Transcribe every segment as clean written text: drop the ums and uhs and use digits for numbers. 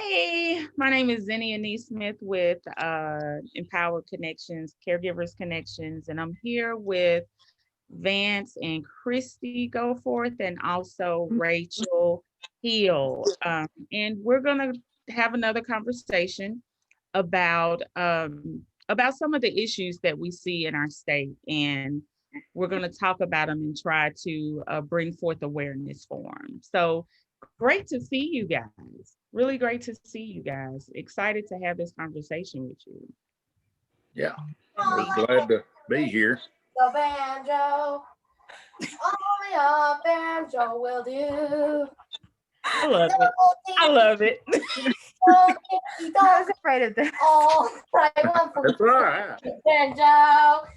Hey, my name is Zenny Anise Smith with Empowered Connections, Caregivers Connections, and I'm here with Vance and Christy Goforth, and also Rachel Hill. And we're gonna have another conversation about some of the issues that we see in our state, and we're gonna talk about them and try to bring forth awareness for them. So great to see you guys. Really great to see you guys. Excited to have this conversation with you. Yeah, we're glad to be here. The banjo, only a banjo will do. I love it. I love it. I was afraid of that. Oh, I want for That's right. banjo.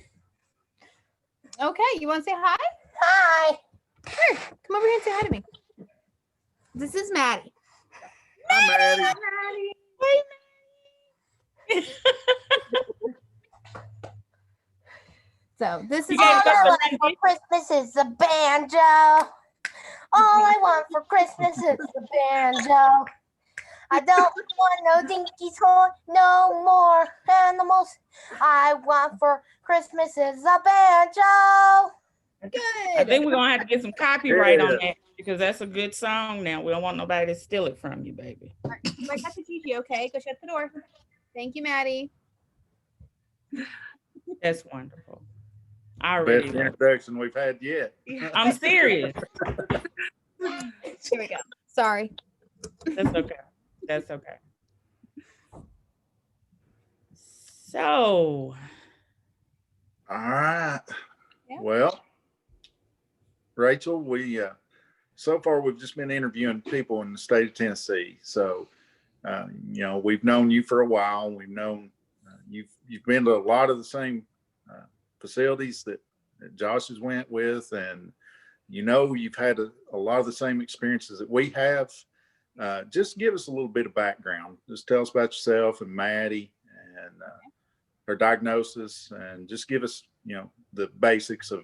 Okay, you want to say hi? Hi. Sure. Come over here and say hi to me. This is Maddie. Hi, Maddie. Hey, So this is You All gave us I the want for Christmas is a banjo. All I want for Christmas is a banjo. I don't want no dinky toy, no more animals. I want for Christmas is a banjo. good. I think we're gonna have to get some copyright on Yeah. that because that's a good song now. We don't want nobody to steal it from you, baby. I got to teach you. Okay, go shut the door. Thank you, Maddie. That's wonderful. I already Best love it. introduction we've had yet. I'm serious. Here we go. Sorry. That's okay. That's okay. So, All right. Yeah. Well, Rachel, we so far we've just been interviewing people in the state of Tennessee. So, we've known you for a while. We've known you've been to a lot of the same facilities that Josh has went with, and you've had a lot of the same experiences that we have. Just give us a little bit of background. Just tell us about yourself and Maddie and her diagnosis, and just give us the basics of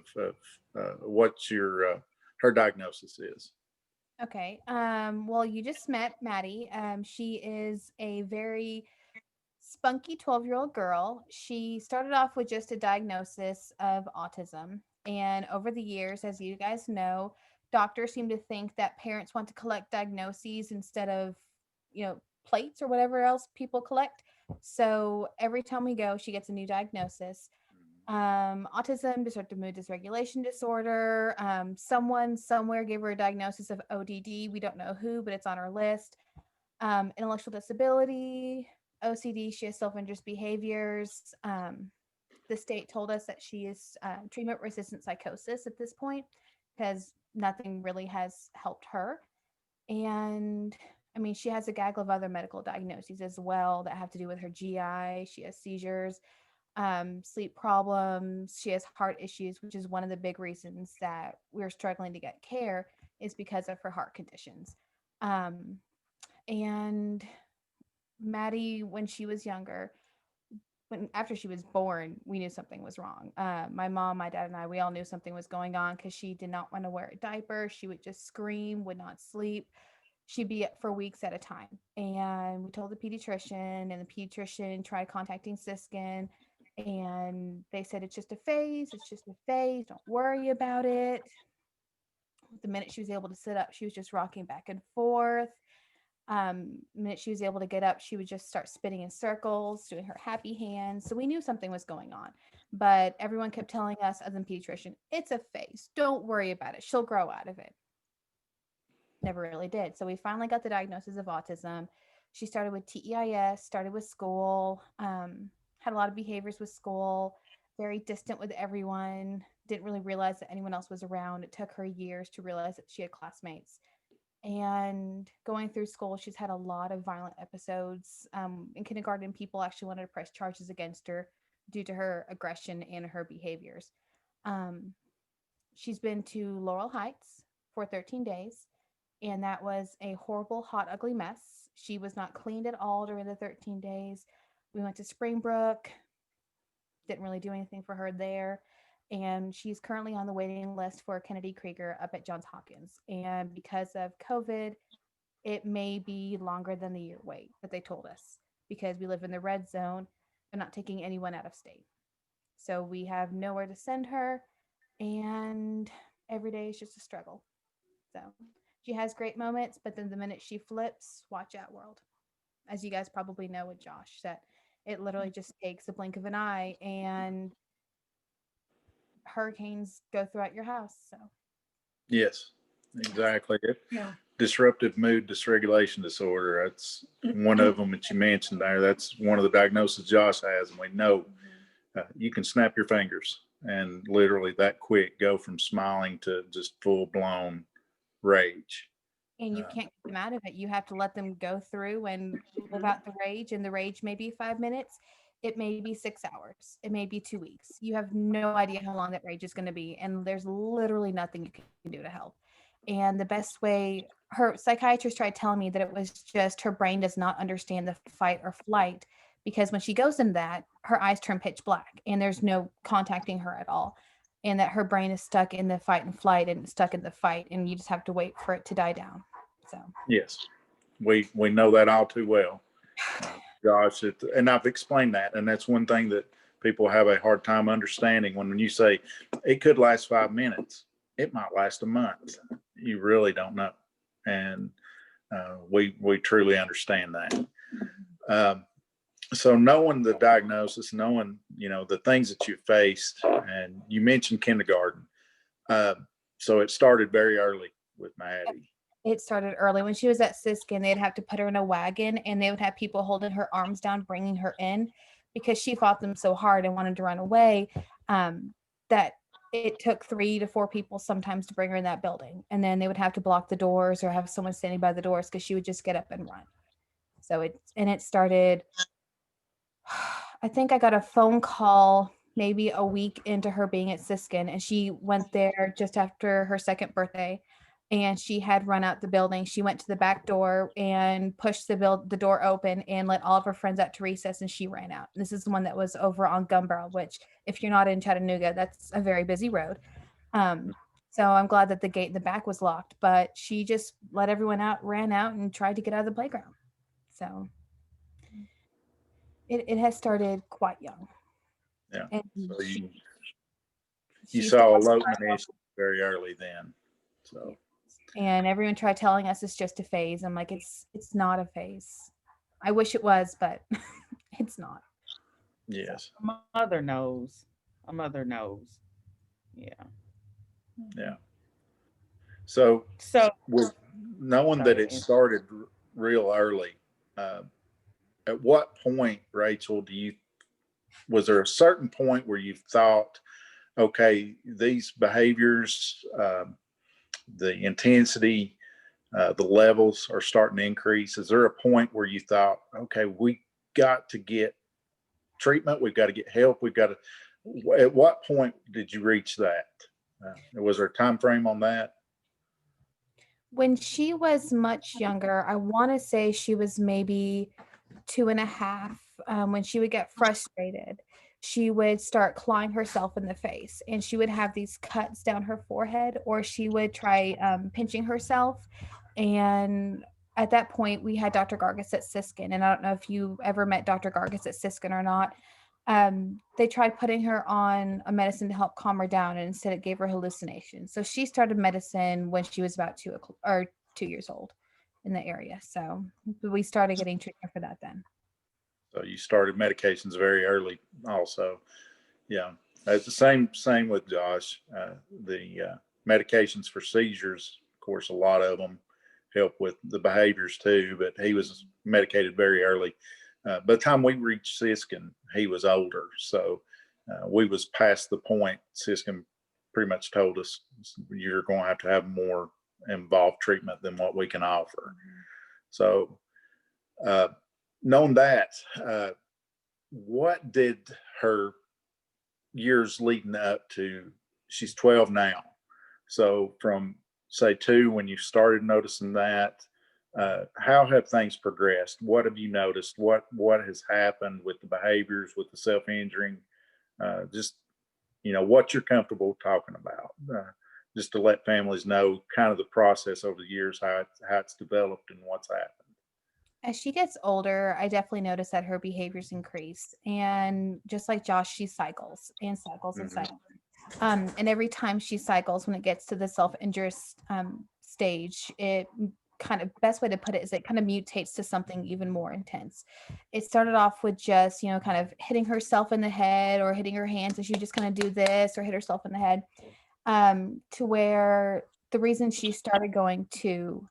what her diagnosis is. Okay. Well, you just met Maddie. She is a very spunky 12-year-old girl. She started off with just a diagnosis of autism. And over the years, as you guys know, doctors seem to think that parents want to collect diagnoses instead of, plates or whatever else people collect. So every time we go, she gets a new diagnosis. Autism, disruptive mood dysregulation disorder. Someone somewhere gave her a diagnosis of ODD. We don't know who, but it's on her list. Intellectual disability, OCD. She has self-injurious behaviors. The state told us that she is treatment-resistant psychosis at this point because nothing really has helped her. And I mean, she has a gaggle of other medical diagnoses as well that have to do with her GI. She has seizures, sleep problems. She has heart issues, which is one of the big reasons that we're struggling to get care is because of her heart conditions. And Maddie, when she was younger, after she was born, we knew something was wrong. My mom, my dad, and I, we all knew something was going on because she did not want to wear a diaper. She would just scream, would not sleep. She'd be up for weeks at a time. And we told the pediatrician, and the pediatrician tried contacting Siskin, and they said, it's just a phase. It's just a phase. Don't worry about it. The minute she was able to sit up, she was just rocking back and forth. Minute she was able to get up, she would just start spinning in circles, doing her happy hands. So we knew something was going on, but everyone kept telling us, other than pediatrician, it's a phase. Don't worry about it. She'll grow out of it. Never really did. So we finally got the diagnosis of autism. She started with TEIS, started with school, had a lot of behaviors with school, very distant with everyone, didn't really realize that anyone else was around. It took her years to realize that she had classmates. And going through school, she's had a lot of violent episodes. In kindergarten, people actually wanted to press charges against her due to her aggression and her behaviors. She's been to Laurel Heights for 13 days, and that was a horrible, hot, ugly mess. She was not cleaned at all during the 13 days. We went to Springbrook, didn't really do anything for her there. And she's currently on the waiting list for Kennedy Krieger up at Johns Hopkins. And because of COVID, it may be longer than the year wait that they told us, because we live in the red zone. They're not taking anyone out of state. So we have nowhere to send her, and every day is just a struggle. So she has great moments, but then the minute she flips, watch out, world. As you guys probably know with Josh, that it literally just takes a blink of an eye and hurricanes go throughout your house. So Yes, exactly. Yeah. Disruptive mood dysregulation disorder. That's one of them that you mentioned there. That's one of the diagnoses Josh has, and we know you can snap your fingers and literally that quick go from smiling to just full blown rage. and you can't get them out of it. You have to let them go through and live out the rage. And the rage may be 5 minutes. It may be 6 hours. It may be 2 weeks. You have no idea how long that rage is going to be. And there's literally nothing you can do to help. And the best way, her psychiatrist tried telling me that it was just her brain does not understand the fight or flight, because when she goes in that, her eyes turn pitch black and there's no contacting her at all. And that her brain is stuck in the fight and flight and stuck in the fight. And you just have to wait for it to die down. So Yes, we know that all too well, Josh. And I've explained that, and that's one thing that people have a hard time understanding. When you say it could last 5 minutes, it might last a month. You really don't know, and we truly understand that. So knowing the diagnosis, knowing the things that you faced, and you mentioned kindergarten. So it started very early with Maddie. it started early. When she was at Siskin, they'd have to put her in a wagon and they would have people holding her arms down, bringing her in, because she fought them so hard and wanted to run away, that it took 3 to 4 people sometimes to bring her in that building. And then they would have to block the doors or have someone standing by the doors because she would just get up and run. So it started, I think I got a phone call maybe a week into her being at Siskin, and she went there just after her second birthday, and she had run out the building. She went to the back door and pushed the door open and let all of her friends out to recess, and she ran out. This is the one that was over on Gun Barrel, which if you're not in Chattanooga, that's a very busy road. So I'm glad that the gate in the back was locked, but she just let everyone out, ran out, and tried to get out of the playground. So it has started quite young. Yeah. And So you she's saw elopement issues very early then. So and everyone tried telling us it's just a phase. I'm like, it's not a phase. I wish it was, but it's not. yes. A mother knows. A mother knows. Yeah. Yeah. So So with knowing that it started real early, at what point, Rachel, was there a certain point where you thought, okay, these behaviors, the intensity, the levels are starting to increase? Is there a point where you thought, okay, we got to get treatment, we've got to get help, we've got to, at what point did you reach that? Was there a time frame on that? When she was much younger, I want to say she was maybe 2.5. When she would get frustrated, she would start clawing herself in the face, and she would have these cuts down her forehead, or she would try pinching herself. And at that point, we had Dr. Gargis at Siskin, and I don't know if you ever met Dr. Gargis at Siskin or not. They tried putting her on a medicine to help calm her down, and instead it gave her hallucinations. So she started medicine when she was about 2 years old in the area. So we started getting treatment for that then. So you started medications very early also. Yeah. It's the same with Josh. The medications for seizures, of course, a lot of them help with the behaviors too, but he was medicated very early. By the time we reached Siskin, he was older. So we was past the point. Siskin pretty much told us, you're going to have more involved treatment than what we can offer. So knowing that, what did her years leading up to, she's 12 now. So from say 2, when you started noticing that, how have things progressed? What have you noticed? What has happened with the behaviors, with the self-injuring? Just, what you're comfortable talking about. just to let families know kind of the process over the years, how it's developed and what's happened. As she gets older, I definitely notice that her behaviors increase. And just like Josh, she cycles and cycles and cycles. And every time she cycles, when it gets to the self-injurious stage, it kind of, best way to put it is it kind of mutates to something even more intense. It started off with just, kind of hitting herself in the head or hitting her hands, and she just kind of do this or hit herself in the head, to where the reason she started going to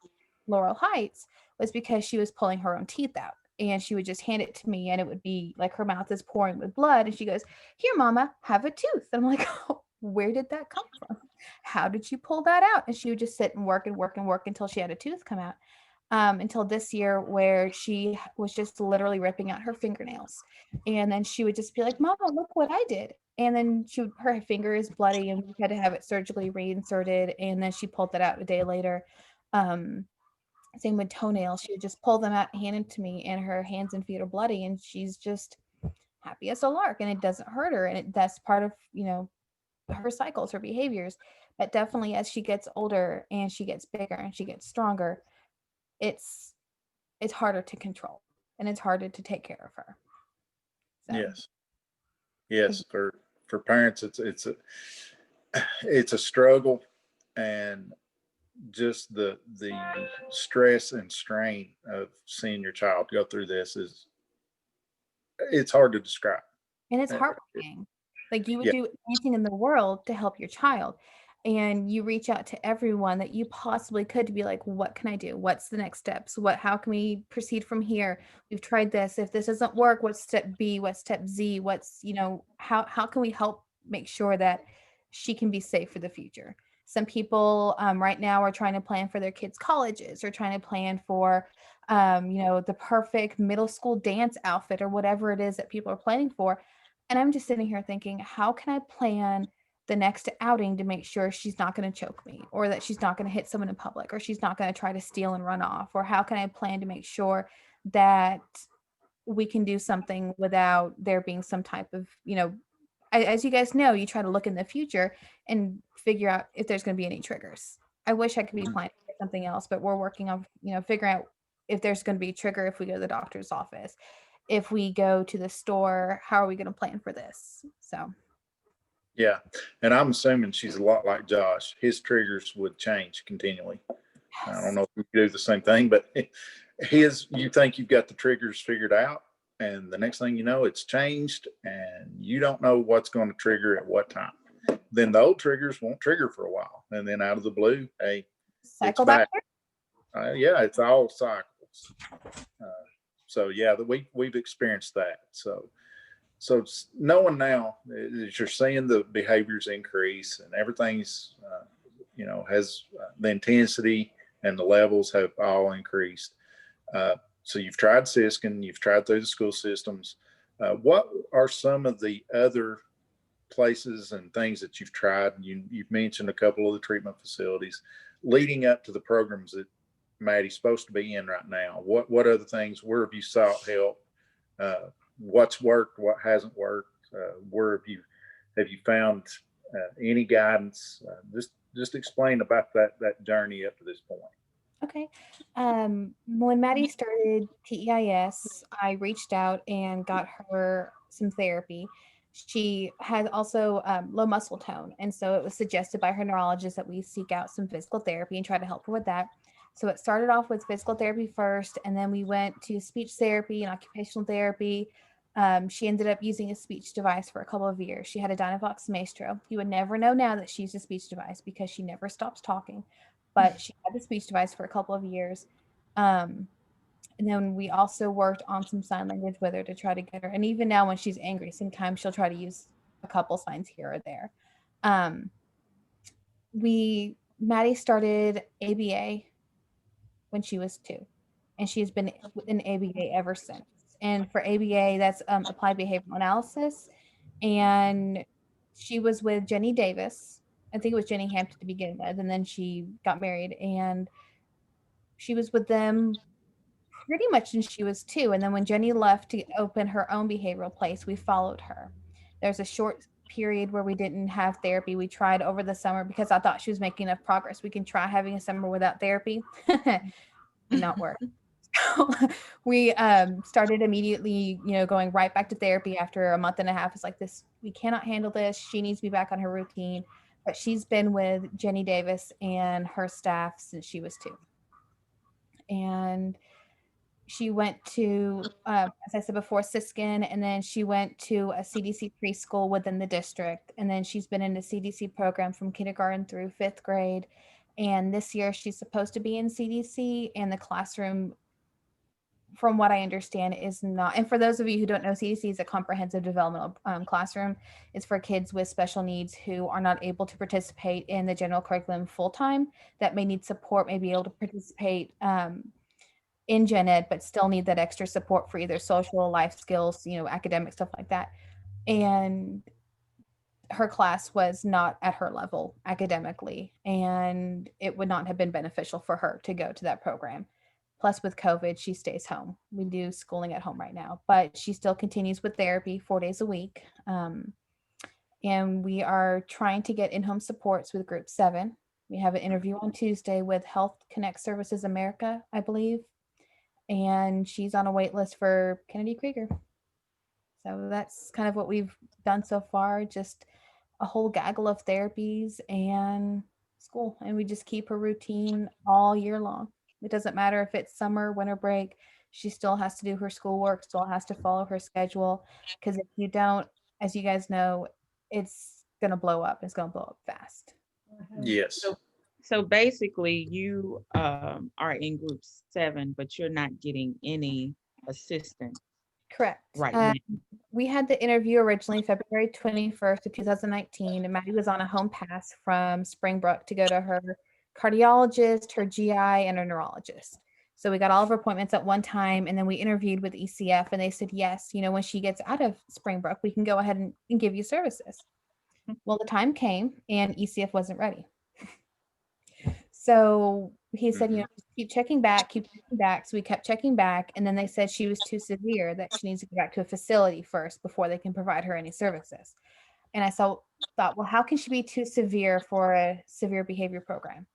Laurel Heights was because she was pulling her own teeth out, and she would just hand it to me, and it would be like her mouth is pouring with blood, and she goes, "Here, mama, have a tooth." And I'm like, "Oh, where did that come from? How did you pull that out?" And she would just sit and work and work and work until she had a tooth come out. Until this year, where she was just literally ripping out her fingernails, and then she would just be like, "Mama, look what I did." And then her finger is bloody, and we had to have it surgically reinserted, and then she pulled that out a day later. Same with toenails. She would just pull them out and hand them to me, and her hands and feet are bloody, and she's just happy as a lark, and it doesn't hurt her. And that's part of, her cycles, her behaviors. But definitely as she gets older and she gets bigger and she gets stronger, it's harder to control, and it's harder to take care of her. So. Yes. For parents, it's a struggle, and just the stress and strain of seeing your child go through this it's hard to describe. And it's heartbreaking. Like, you would do anything in the world to help your child, and you reach out to everyone that you possibly could to be like, "What can I do? What's the next steps? How can we proceed from here? We've tried this. If this doesn't work, what's step B? What's step Z? How can we help make sure that she can be safe for the future?" Some people right now are trying to plan for their kids' colleges, or trying to plan for, the perfect middle school dance outfit, or whatever it is that people are planning for. And I'm just sitting here thinking, how can I plan the next outing to make sure she's not going to choke me, or that she's not going to hit someone in public, or she's not going to try to steal and run off? Or how can I plan to make sure that we can do something without there being some type of, as you guys know, you try to look in the future and figure out if there's going to be any triggers. I wish I could be planning for something else, but we're working on, figuring out if there's going to be a trigger if we go to the doctor's office. If we go to the store, how are we going to plan for this? So. Yeah. And I'm assuming she's a lot like Josh. His triggers would change continually. Yes. I don't know if you do the same thing, but you think you've got the triggers figured out, and the next thing you know, it's changed, and you don't know what's going to trigger at what time. Then the old triggers won't trigger for a while, and then out of the blue, hey, cycle back. It's all cycles. So yeah, we've experienced that. So knowing now that you're seeing the behaviors increase, and everything's has the intensity and the levels have all increased. So you've tried Siskin, you've tried through the school systems. What are some of the other places and things that you've tried? You've mentioned a couple of the treatment facilities leading up to the programs that Maddie's supposed to be in right now. What other things? Where have you sought help? What's worked? What hasn't worked? Where have you found any guidance? Just explain about that journey up to this point. Okay. When Maddie started TEIS, I reached out and got her some therapy. She had also low muscle tone, and so it was suggested by her neurologist that we seek out some physical therapy and try to help her with that. So it started off with physical therapy first, and then we went to speech therapy and occupational therapy. She ended up using a speech device for a couple of years. She had a Dynavox Maestro. You would never know now that she used a speech device because she never stops talking, but she had the speech device for a couple of years. And then we also worked on some sign language with her to try to get her. And even now when she's angry, sometimes she'll try to use a couple signs here or there. Maddie started ABA when she was 2, and she's been in ABA ever since. And for ABA, that's applied behavioral analysis. And she was with Jenny Davis. I think it was Jenny Hampton to begin with, and then she got married, and she was with them pretty much since she was 2. And then when Jenny left to open her own behavioral place, we followed her. There's a short period where we didn't have therapy. We tried over the summer because I thought she was making enough progress. We can try having a summer without therapy. Did not work. We started immediately, going right back to therapy after a month and a half. It's like this, we cannot handle this. She needs to be back on her routine. But she's been with Jenny Davis and her staff since she was 2. And she went to, as I said before, Siskin, and then she went to a CDC preschool within the district. And then she's been in the CDC program from kindergarten through 5th grade. And this year she's supposed to be in CDC, and the classroom, from what I understand, is not. And for those of you who don't know, CDC is a comprehensive developmental classroom. It's for kids with special needs who are not able to participate in the general curriculum full-time, that may need support, may be able to participate in gen ed, but still need that extra support for either social, life skills, academic stuff like that. And her class was not at her level academically, and it would not have been beneficial for her to go to that program. Plus, with COVID, she stays home. We do schooling at home right now, but she still continues with therapy 4 days a week. And we are trying to get in-home supports with Group 7. We have an interview on Tuesday with Health Connect Services America, I believe. And she's on a wait list for Kennedy Krieger. So that's kind of what we've done so far. Just a whole gaggle of therapies and school. And we just keep her routine all year long. It doesn't matter if it's summer, winter break. She still has to do her schoolwork, still has to follow her schedule. Because if you don't, as you guys know, it's going to blow up. It's going to blow up fast. Yes. So basically, you are in Group 7, but you're not getting any assistance. Correct. Right now. We had the interview originally February 21st of 2019, and Maddie was on a home pass from Springbrook to go to her cardiologist, her GI, and her neurologist. So we got all of her appointments at one time, and then we interviewed with ECF, and they said, yes, when she gets out of Springbrook, we can go ahead and give you services. Well, the time came, and ECF wasn't ready. So he said, keep checking back. So we kept checking back. And then they said she was too severe, that she needs to go back to a facility first before they can provide her any services. And I thought, well, how can she be too severe for a severe behavior program?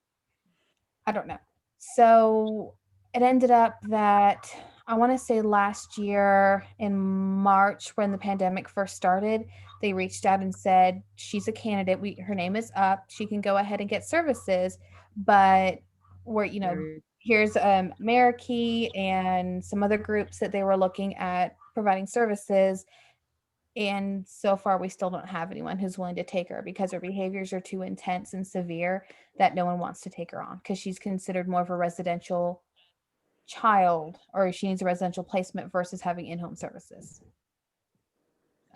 I don't know. So it ended up that I want to say last year in March, when the pandemic first started, they reached out and said, she's a candidate. Her name is up. She can go ahead and get services. But we're, here's Marikey and some other groups that they were looking at providing services. And so far, we still don't have anyone who's willing to take her because her behaviors are too intense and severe that no one wants to take her on, because she's considered more of a residential child, or she needs a residential placement versus having in-home services.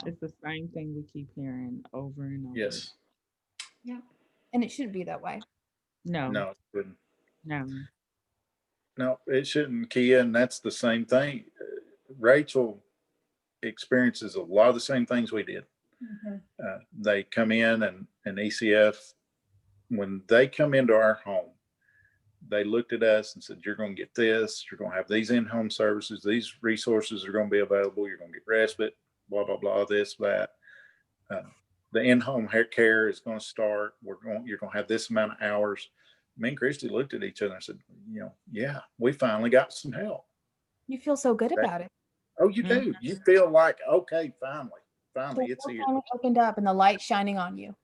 It's the same thing we keep hearing over and over. Yes. Yeah. And it shouldn't be that way. No, No, it wouldn't. no. It shouldn't, Kia. And that's the same thing. Rachel experiences a lot of the same things we did. They come in and ECF, when they come into our home, they looked at us and said, you're going to get this, you're going to have these in-home services, these resources are going to be available, you're going to get respite, blah, blah, blah, this, that. The in-home care is going to start. You're going to have this amount of hours. Me and Christy looked at each other and said, yeah, we finally got some help. You feel so good about it. Oh, you do. You feel like, okay, finally, it's here. Finally opened up and the light shining on you.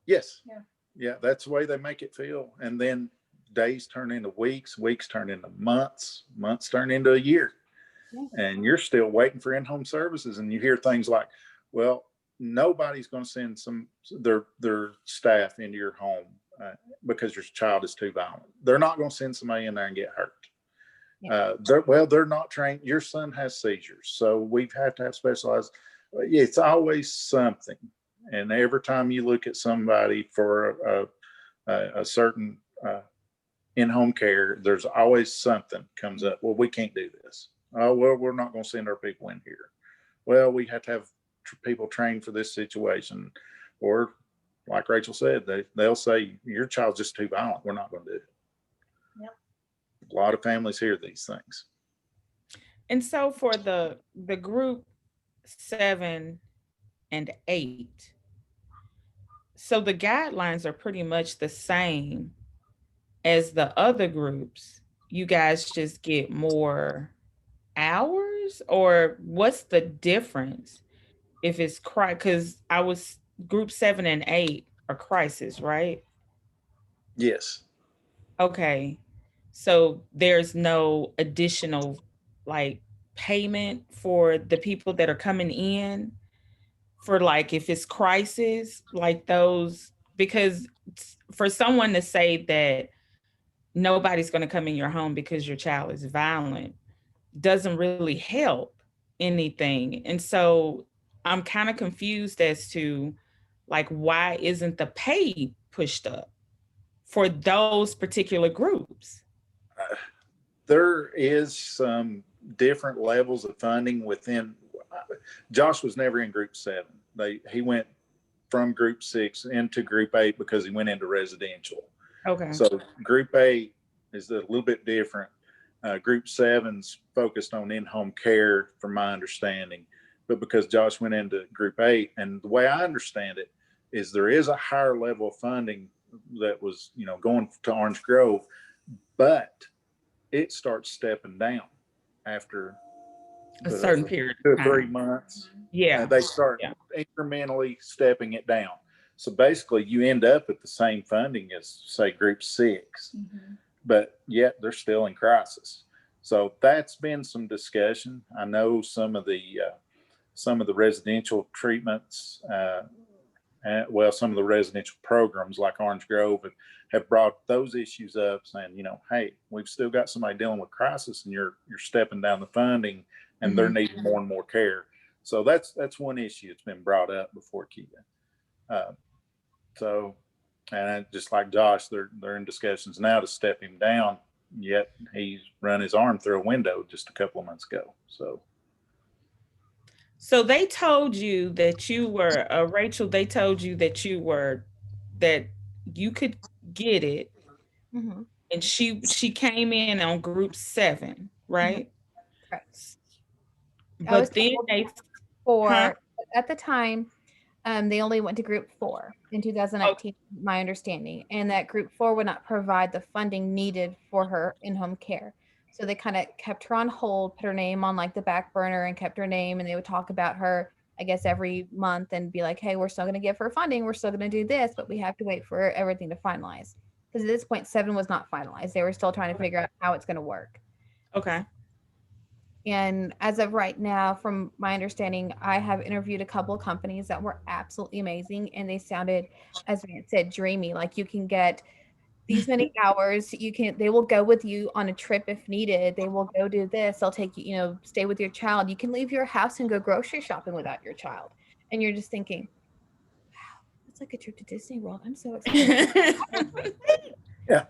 Yes. Yeah, that's the way they make it feel. And then days turn into weeks, weeks turn into months, months turn into a year. And you're still waiting for in-home services. And you hear things like, well, nobody's going to send their staff into your home because your child is too violent. They're not going to send somebody in there and get hurt. They're not trained. Your son has seizures, so we've had to have specialized. It's always something. And every time you look at somebody for a certain in-home care, there's always something comes up. Well, we can't do this. Oh, well, we're not going to send our people in here. Well, we have to have people trained for this situation. Or like Rachel said, they'll say, your child's just too violent. We're not going to do it. Yep. A lot of families hear these things. And so for the group 7 and 8, so the guidelines are pretty much the same as the other groups. You guys just get more hours, or what's the difference if it's because I was group 7 and 8 are crisis, right? Yes. Okay. So there's no additional like payment for the people that are coming in for like if it's crisis, like those, because for someone to say that nobody's going to come in your home because your child is violent doesn't really help anything. And so I'm kind of confused as to like why isn't the pay pushed up for those particular groups? There is some different levels of funding within. Josh was never in group 7. He went from group 6 into group 8 because he went into residential. Okay. So group 8 is a little bit different. Group 7's focused on in-home care, from my understanding. But because Josh went into group 8, and the way I understand it is there is a higher level of funding that was, going to Orange Grove, but it starts stepping down after A certain period of of 2 or 3 time. months. Yeah. They start incrementally stepping it down. So basically, you end up at the same funding as, say, group 6, but yet they're still in crisis. So that's been some discussion. I know some of the residential treatments, some of the residential programs like Orange Grove have brought those issues up, saying, hey, we've still got somebody dealing with crisis, and you're stepping down the funding, and they're needing more and more care. So that's one issue that's been brought up before Kia. And just like Josh, they're in discussions now to step him down. Yet he's run his arm through a window just a couple of months ago. So they told you that you were Rachel. They told you that you could get it, and she came in on group 7, right? Correct. I was But then told they for at the time, they only went to group 4 in 2019, my understanding, and that group 4 would not provide the funding needed for her in-home care. So they kind of kept her on hold, put her name on like the back burner, and kept her name, and they would talk about her, I guess, every month and be like, hey, we're still going to give her funding, we're still going to do this, but we have to wait for everything to finalize. Because at this point, 7 was not finalized. They were still trying to figure out how it's going to work. Okay. And as of right now, from my understanding, I have interviewed a couple of companies that were absolutely amazing, and they sounded, as Vance said, dreamy. Like you can get these many hours. They will go with you on a trip if needed. They will go do this. They'll take you, stay with your child. You can leave your house and go grocery shopping without your child. And you're just thinking, wow, it's like a trip to Disney World. I'm so excited.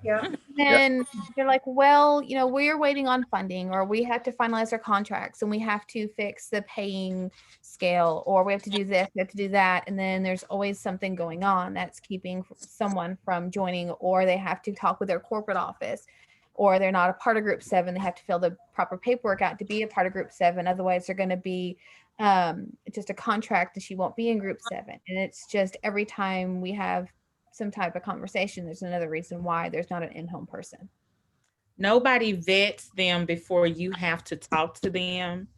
Yeah. Then they're like, well, we're waiting on funding, or we have to finalize our contracts, and we have to fix the paying scale, or we have to do this, we have to do that. And then there's always something going on that's keeping someone from joining, or they have to talk with their corporate office, or they're not a part of group 7. They have to fill the proper paperwork out to be a part of group 7. Otherwise, they're going to be just a contract, and she won't be in group 7. And it's just every time we have some type of conversation, there's another reason why there's not an in-home person. Nobody vets them before you have to talk to them,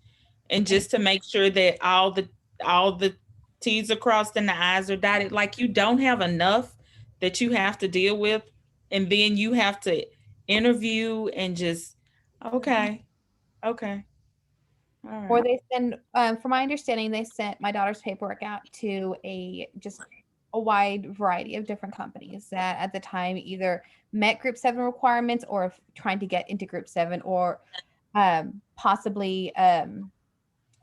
and just to make sure that all the T's are crossed and the I's are dotted. Like you don't have enough that you have to deal with, and then you have to interview and just okay. All right. Or they send, from my understanding, they sent my daughter's paperwork out to just a wide variety of different companies that at the time either met group 7 requirements, or trying to get into group 7, or possibly a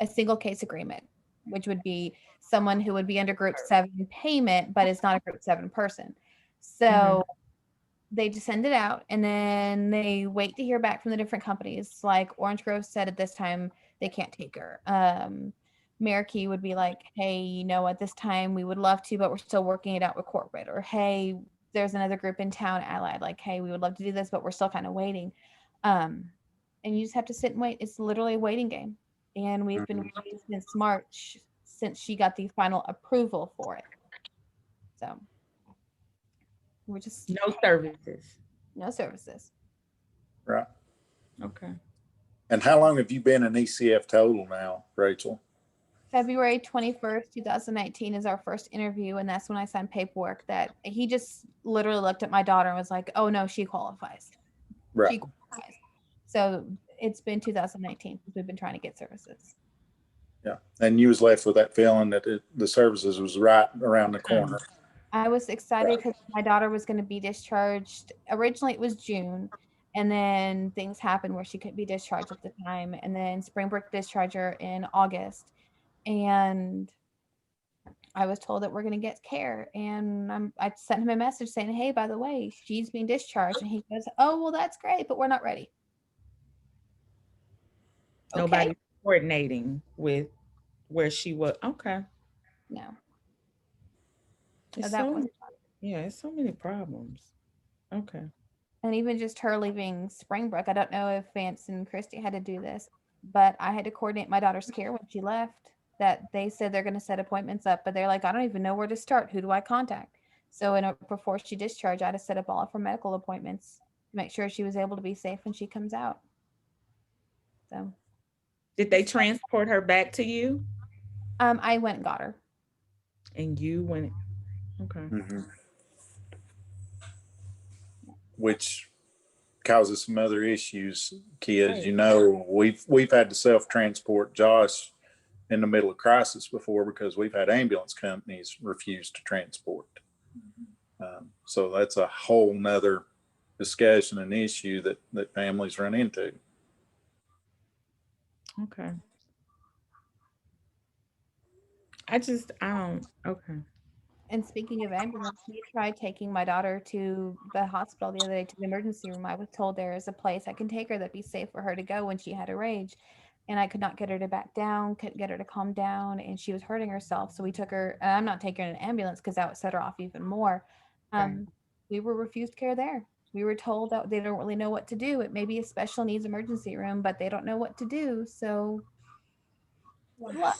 single case agreement, which would be someone who would be under group 7 payment, but is not a group 7 person. So they just send it out, and then they wait to hear back from the different companies. Like Orange Grove said at this time, they can't take her. Marquee would be like, hey, at this time we would love to, but we're still working it out with corporate. Or, hey, there's another group in town, Allied, like, hey, we would love to do this, but we're still kind of waiting. And you just have to sit and wait. It's literally a waiting game. And we've been waiting since March, since she got the final approval for it. So We're just No services. no services. Right. Okay. And how long have you been in ECF total now, Rachel? February 21st, 2019 is our first interview, and that's when I signed paperwork that he just literally looked at my daughter and was like, oh no, she qualifies. Right. She qualifies. So it's been 2019 since we've been trying to get services. Yeah. And you was left with that feeling that the services was right around the corner. I was excited because my daughter was going to be discharged. Originally it was June, and then things happened where she couldn't be discharged at the time, and then spring break discharged her in August. And I was told that we're going to get care, and I sent him a message saying, hey, by the way, she's being discharged. And he goes, oh, well, that's great, but we're not ready. Nobody coordinating with where she was. Okay. No. It's that was it's so many problems. Okay. And even just her leaving Springbrook, I don't know if Vance and Christy had to do this, but I had to coordinate my daughter's care when she left. That they said they're going to set appointments up, but they're like, I don't even know where to start. Who do I contact? So before she discharged, I had to set up all of her medical appointments to make sure she was able to be safe when she comes out. So, did they transport her back to you? I went and got her. And you went. Okay. Mm-hmm. Which causes some other issues, kids. Right. You know, we've had to self-transport Josh in the middle of crisis before because we've had ambulance companies refuse to transport. So that's a whole nother discussion and issue that families run into. Okay. Okay. And speaking of ambulance, we tried taking my daughter to the hospital the other day, to the emergency room. I was told there is a place I can take her that'd be safe for her to go when she had a rage. And I could not get her to back down, couldn't get her to calm down, and she was hurting herself. So we took her, and I'm not taking her in an ambulance because that would set her off even more. We were refused care there. We were told that they don't really know what to do. It may be a special needs emergency room, but they don't know what to do. So good luck.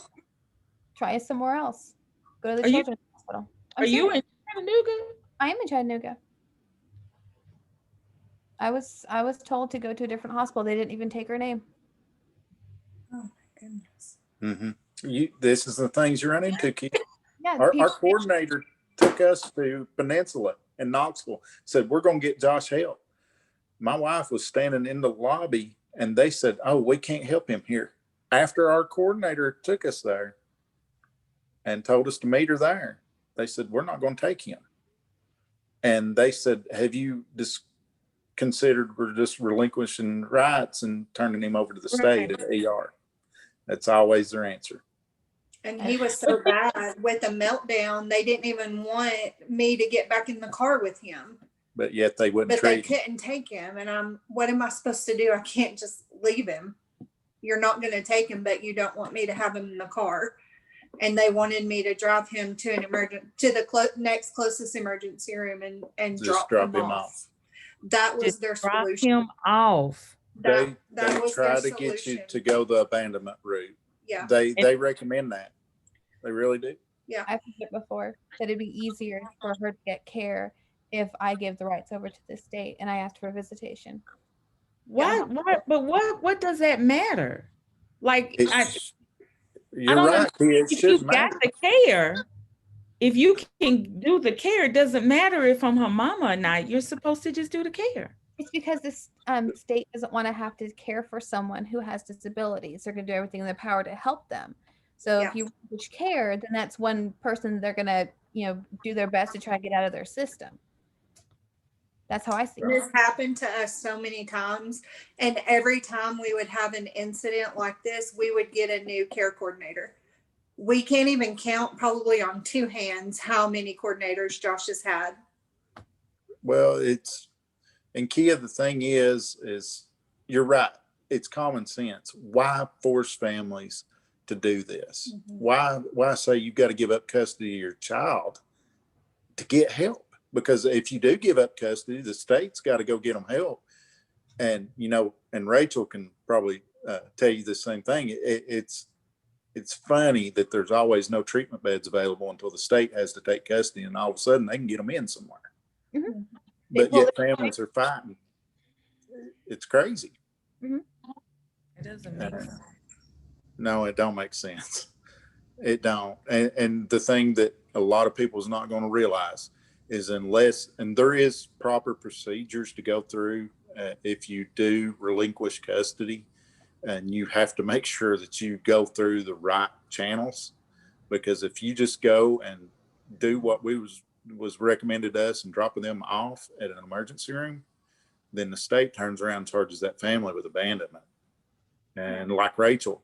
Try somewhere else. Go to the children's hospital. Are you in Chattanooga? I am in Chattanooga. I was told to go to a different hospital. They didn't even take her name. Oh my goodness. Mm-hmm. This is the things you run into, kids. Yeah, Our coordinator took us to Peninsula in Knoxville, said, we're going to get Josh help. My wife was standing in the lobby and they said, oh, we can't help him here. After our coordinator took us there and told us to meet her there, they said, we're not going to take him. And they said, have you just considered we're just relinquishing rights and turning him over to the state at ER? That's always their answer. And he was so bad with a meltdown, they didn't even want me to get back in the car with him. But yet they wouldn't But they treat him. couldn't take him. And what am I supposed to do? I can't just leave him. You're not going to take him, but you don't want me to have him in the car. And they wanted me to drive him to the next closest emergency room and Just drop him off. That was Just their drop solution. him off. They was try their to get you solution. to go the abandonment route. Yeah. They recommend that. They really do. Yeah. I've heard it before that it'd be easier for her to get care if I give the rights over to the state, and I asked for a visitation. Why? But what does that matter? Like, You're right. If you got the care, if you can do the care, it doesn't matter if I'm her mama or not. You're supposed to just do the care. It's because this state doesn't want to have to care for someone who has disabilities. They're going to do everything in their power to help them. So if you reach care, then that's one person they're going to, do their best to try to get out of their system. That's how I see it. This happened to us so many times. And every time we would have an incident like this, we would get a new care coordinator. We can't even count probably on two hands how many coordinators Josh has had. Well, and Kia, the thing is you're right. It's common sense. Why force families to do this? Mm-hmm. Why say you've got to give up custody of your child to get help? Because if you do give up custody, the state's got to go get them help. And, and Rachel can probably tell you the same thing. It's funny that there's always no treatment beds available until the state has to take custody, and all of a sudden they can get them in somewhere. Mhm. But Well, yet families are fighting. It's crazy. Mhm. It doesn't make sense. No, it don't make sense. It don't. And the thing that a lot of people is not going to realize is unless, and there is proper procedures to go through if you do relinquish custody, and you have to make sure that you go through the right channels, because if you just go and do what was recommended to us and dropping them off at an emergency room, then the state turns around and charges that family with abandonment. And like Rachel,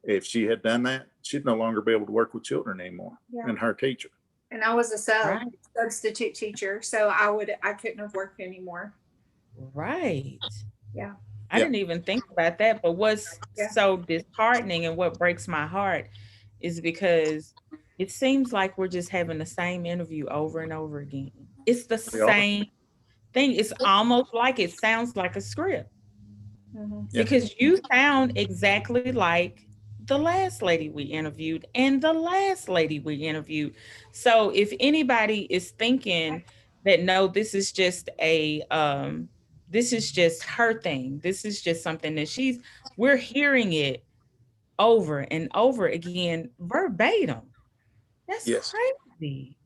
if she had done that, she'd no longer be able to work with children anymore. Yeah. And her teacher. And I was a Right. substitute teacher, so I couldn't have worked anymore. Right. Yeah. I didn't even think about that. But what's Yeah. so disheartening and what breaks my heart is because it seems like we're just having the same interview over and over again. It's the We are. same thing. It's almost like it sounds like a script Mhm. Yeah. because you sound exactly like the last lady we interviewed and the last lady we interviewed. So if anybody is thinking that no, this is just her thing. This is just something that we're hearing it over and over again verbatim. That's Yes, crazy.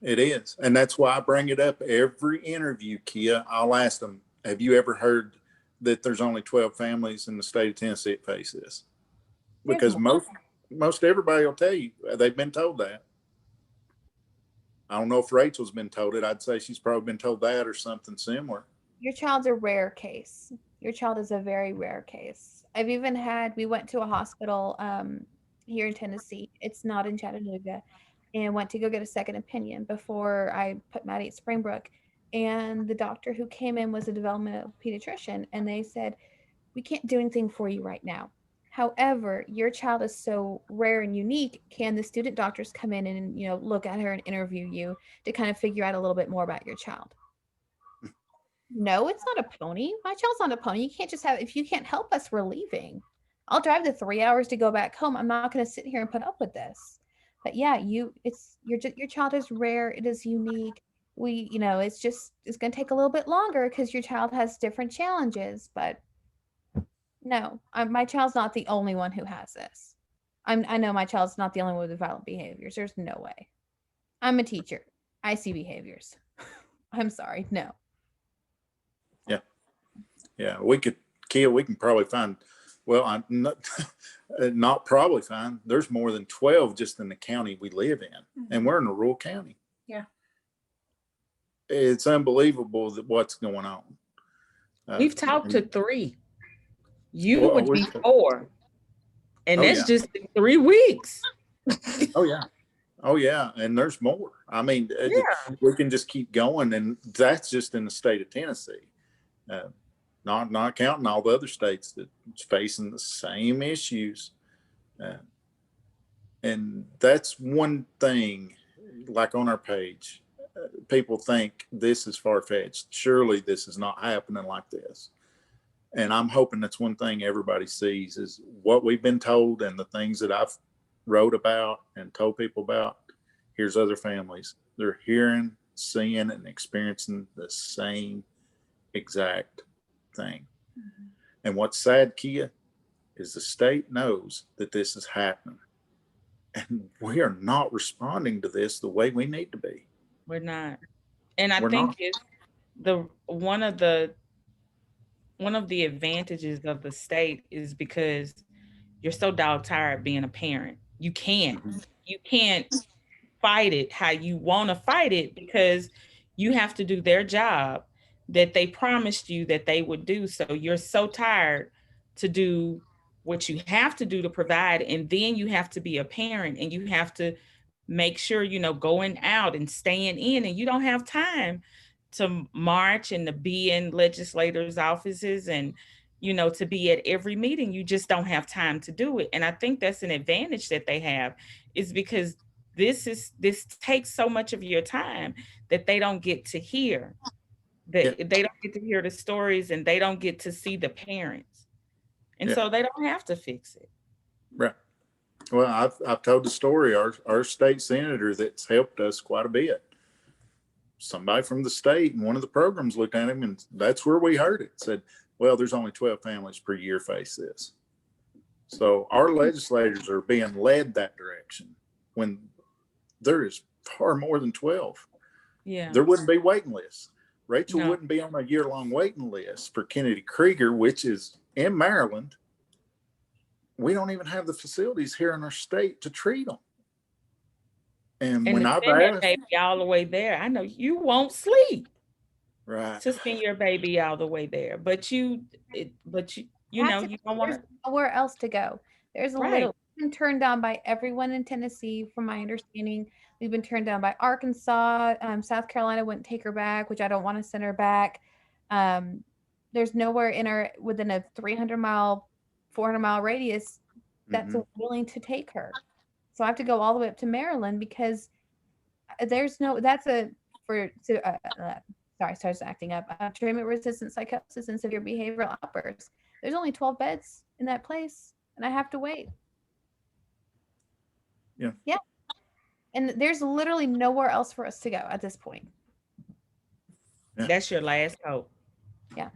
it is. And that's why I bring it up every interview, Kia. I'll ask them, have you ever heard that there's only 12 families in the state of Tennessee that face this? Because most everybody will tell you they've been told that. I don't know if Rachel's been told it. I'd say she's probably been told that or something similar. Your child's a rare case. Your child is a very rare case. We went to a hospital here in Tennessee. It's not in Chattanooga, and went to go get a second opinion before I put Maddie at Springbrook. And the doctor who came in was a developmental pediatrician, and they said, we can't do anything for you right now. However, your child is so rare and unique. Can the student doctors come in and look at her and interview you to kind of figure out a little bit more about your child? No, it's not a pony. My child's not a pony. You can't just have, if you can't help us, we're leaving. I'll drive the 3 hours to go back home. I'm not going to sit here and put up with this. But yeah, your child is rare. It is unique. It's going to take a little bit longer because your child has different challenges. But no, my child's not the only one who has this. I know my child's not the only one with violent behaviors. There's no way. I'm a teacher. I see behaviors. I'm sorry. No. Yeah, Kia, we can probably find, well, I'm not probably find, there's more than 12 just in the county we live in, and we're in a rural county. Yeah. It's unbelievable that what's going on. We've talked to 3. You Well, would be 4. And Oh, that's yeah. just in 3 weeks. Oh, yeah. Oh, yeah. And there's more. I mean, Yeah. we can just keep going. And that's just in the state of Tennessee. Not counting all the other states that's facing the same issues. And that's one thing, like on our page, people think this is far-fetched. Surely this is not happening like this. And I'm hoping that's one thing everybody sees is what we've been told and the things that I've wrote about and told people about. Here's other families. They're hearing, seeing, and experiencing the same exact thing. Mm-hmm. And what's sad, Kia, is the state knows that this is happening. And we are not responding to this the way we need to be. We're not. And I We're think not. it's one of the advantages of the state is because you're so dog tired being a parent. You can't fight it how you want to fight it because you have to do their job that they promised you that they would do. So you're so tired to do what you have to do to provide. And then you have to be a parent and you have to make sure, going out and staying in, and you don't have time to march and to be in legislators' offices and, to be at every meeting. You just don't have time to do it. And I think that's an advantage that they have, is because this takes so much of your time that they don't get to hear. They don't get to hear the stories, and they don't get to see the parents. And so they don't have to fix it. Right. Well, I've told the story. Our state senator that's helped us quite a bit somebody from the state and one of the programs looked at him, and that's where we heard it. Said, well, there's only 12 families per year face this. So our legislators are being led that direction when there is far more than 12. Yeah. There wouldn't be waiting lists. Rachel No. wouldn't be on a year-long waiting list for Kennedy Krieger, which is in Maryland. We don't even have the facilities here in our state to treat them. And when to I've send that asked, baby all the way there, I know you won't sleep right, to send your baby all the way there, but you know, you don't want There's to. nowhere else to go. There's a Right. little been turned down by everyone in Tennessee, from my understanding. We've been turned down by Arkansas. South Carolina wouldn't take her back, which I don't want to send her back. There's nowhere within a 300-mile, 400-mile radius that's willing to take her. So I have to go all the way up to Maryland because there's no. Sorry, starts acting up. Treatment-resistant psychosis and severe behavioral outbursts. There's only 12 beds in that place, and I have to wait. Yeah. And there's literally nowhere else for us to go at this point. That's your last hope. Yeah.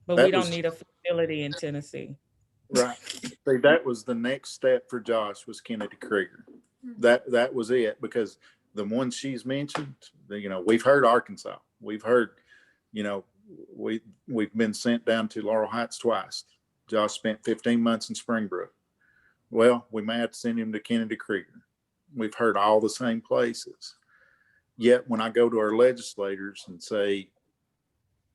But we don't need a facility in Tennessee. Right. See, that was the next step for Josh, was Kennedy Krieger. That was it, because the one she's mentioned, we've heard Arkansas. We've heard, we've been sent down to Laurel Heights twice. Josh spent 15 months in Springbrook. Well, we may have to send him to Kennedy Krieger. We've heard all the same places. Yet when I go to our legislators and say,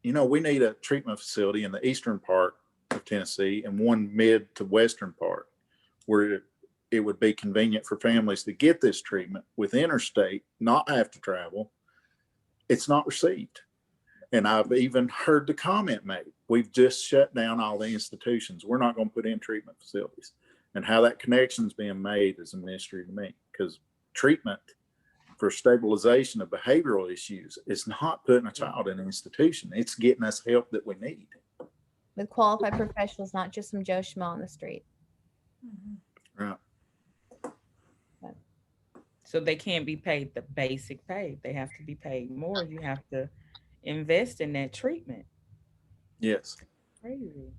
we need a treatment facility in the eastern part of Tennessee and one mid to western part where it would be convenient for families to get this treatment within our state, not have to travel, it's not received. And I've even heard the comment made, we've just shut down all the institutions. We're not going to put in treatment facilities. And how that connection is being made is a mystery to me, because treatment for stabilization of behavioral issues is not putting a child in an institution. It's getting us help that we need. With qualified professionals, not just some Joe Schmo on the street. Right. So they can't be paid the basic pay. They have to be paid more. You have to invest in that treatment. Yes. Crazy.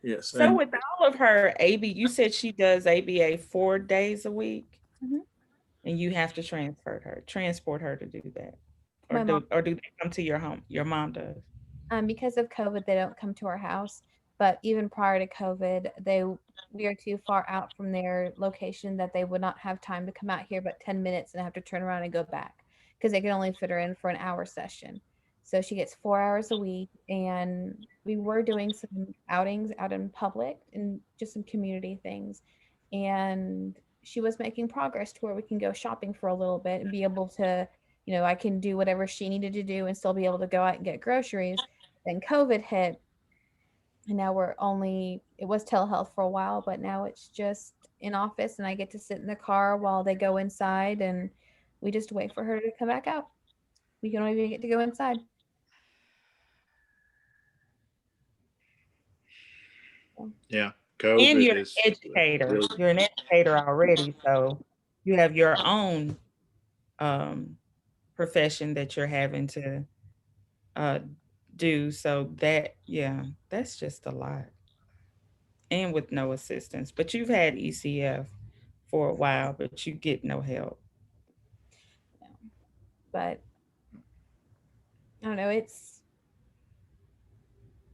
Yes. So with all of her AB, you said she does ABA 4 days a week, and you have to transport her to do that, or do they come to your home? Your mom does. Because of COVID, they don't come to our house. But even prior to COVID, we are too far out from their location that they would not have time to come out here but 10 minutes and have to turn around and go back, because they can only fit her in for an hour session. So she gets 4 hours a week, and we were doing some outings out in public and just some community things. And she was making progress to where we can go shopping for a little bit and be able to, I can do whatever she needed to do and still be able to go out and get groceries. Then COVID hit, and now it was telehealth for a while, but now it's just in office, and I get to sit in the car while they go inside, and we just wait for her to come back out. We don't even get to go inside. Yeah. COVID and you're an educator. You're an educator already, so you have your own profession that you're having to do. So that's just a lot. And with no assistance. But you've had ECF for a while, but you get no help. But I don't know,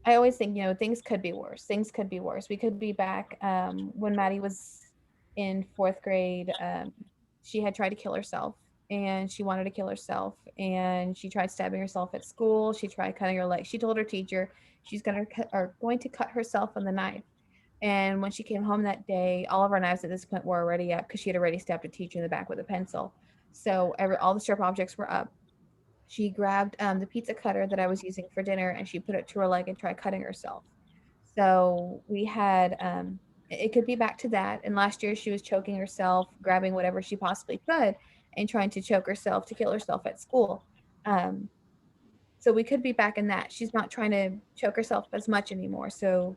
I always think, things could be worse. Things could be worse. We could be back. When Maddie was in 4th grade, she had tried to kill herself, and she wanted to kill herself, and she tried stabbing herself at school. She tried cutting her leg. She told her teacher she's going to cut herself with a knife. And when she came home that day, all of our knives at this point were already up, because she had already stabbed a teacher in the back with a pencil. So all the sharp objects were up. She grabbed the pizza cutter that I was using for dinner, and she put it to her leg and tried cutting herself. So we had, it could be back to that. And last year she was choking herself, grabbing whatever she possibly could, and trying to choke herself to kill herself at school. So we could be back in that. She's not trying to choke herself as much anymore. So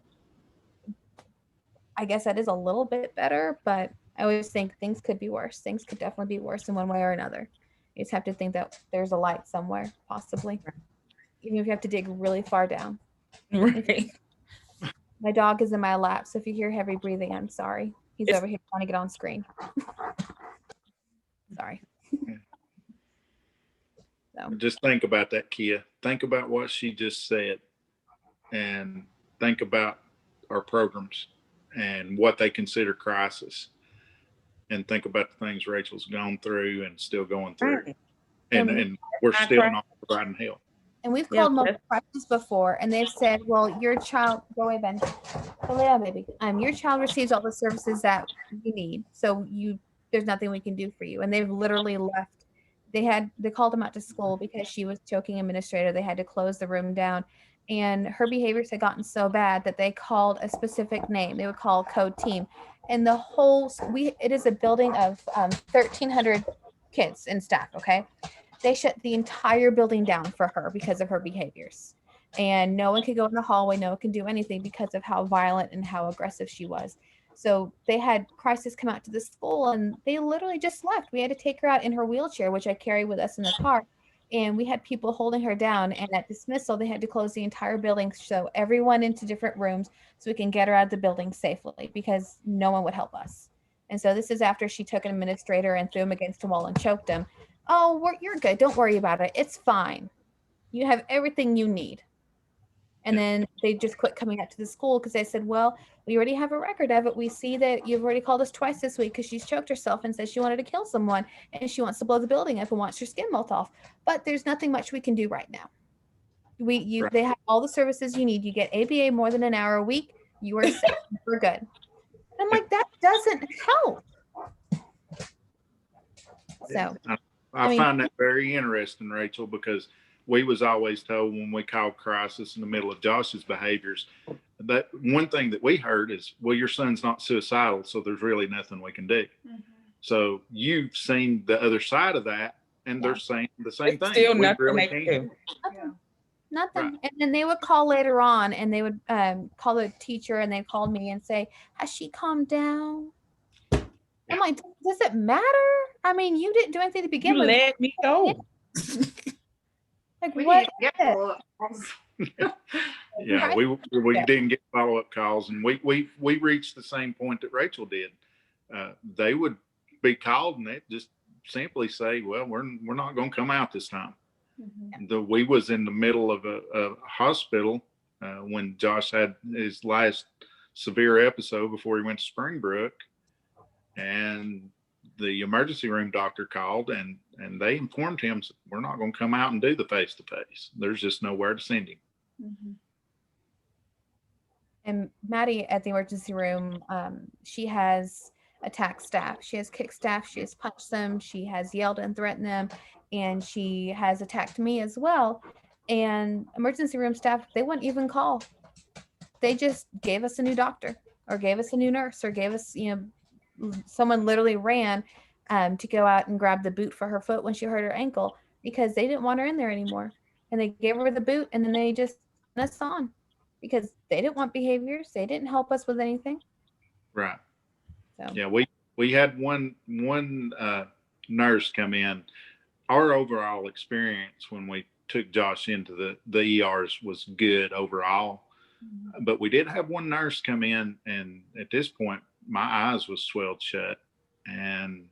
I guess that is a little bit better, but I always think things could be worse. Things could definitely be worse in one way or another. You just have to think that there's a light somewhere, possibly, even if you have to dig really far down. Right. My dog is in my lap, so if you hear heavy breathing, I'm sorry. He's It's- over here trying to get on screen. Sorry. So Just think about that, Kia. Think about what she just said, and think about our programs and what they consider crisis, and think about the things Rachel's gone through and still going through, Right. and we're I still try- not providing help. and we've Yeah, called most that's- crisis before, and they've said, "Well, your child, go away, Ben. Go lay down, baby. Your child receives all the services that you need, so there's nothing we can do for you." And they've literally left. They called them out to school because she was choking administrator. They had to close the room down, and her behaviors had gotten so bad that they called a specific name. They would call code team, and the whole it is a building of 1,300 kids and staff. Okay. They shut the entire building down for her because of her behaviors. And no one could go in the hallway, no one can do anything because of how violent and how aggressive she was. So they had crisis come out to the school and they literally just left. We had to take her out in her wheelchair, which I carry with us in the car. And we had people holding her down. And at dismissal, they had to close the entire building, so everyone into different rooms so we can get her out of the building safely because no one would help us. And so this is after she took an administrator and threw him against a wall and choked him. Oh, you're good. Don't worry about it. It's fine. You have everything you need. And then they just quit coming out to the school because they said, well, we already have a record of it. We see that you've already called us twice this week because she's choked herself and says she wanted to kill someone and she wants to blow the building up and wants her skin melt off. But there's nothing much we can do right now. Right. They have all the services you need. You get ABA more than an hour a week. You are safe. We're good. And I'm like, that doesn't help. So I mean- find that very interesting, Rachel, because we was always told when we called crisis in the middle of Josh's behaviors, that one thing that we heard is, well, your son's not suicidal, so there's really nothing we can do. So you've seen the other side of that, and they're saying the same thing. Still We nothing really they can can't. do. Nothing. Right. And then they would call later on and they would call the teacher and they called me and say, has she calmed down? I'm like, does it matter? I mean, you didn't do anything to begin You with. let me go. Like, We what? didn't get follow-up calls. Yeah, Right. we Yeah. didn't get follow-up calls, and we reached the same point that Rachel did. They would be called and they'd just simply say, well, we're not going to come out this time. We was in the middle of a hospital when Josh had his last severe episode before he went to Springbrook, and the emergency room doctor called and they informed him, we're not going to come out and do the face-to-face. There's just nowhere to send him. And Maddie at the emergency room, she has attacked staff. She has kicked staff. She has punched them. She has yelled and threatened them. And she has attacked me as well. And emergency room staff, they wouldn't even call. They just gave us a new doctor or gave us a new nurse or gave us, someone literally ran to go out and grab the boot for her foot when she hurt her ankle because they didn't want her in there anymore. And they gave her the boot and then they just sent us on because they didn't want behaviors. They didn't help us with anything. Right. So Yeah, we had one nurse come in. Our overall experience when we took Josh into the ERs was good overall. But we did have one nurse come in, and at this point, my eyes was swelled shut, and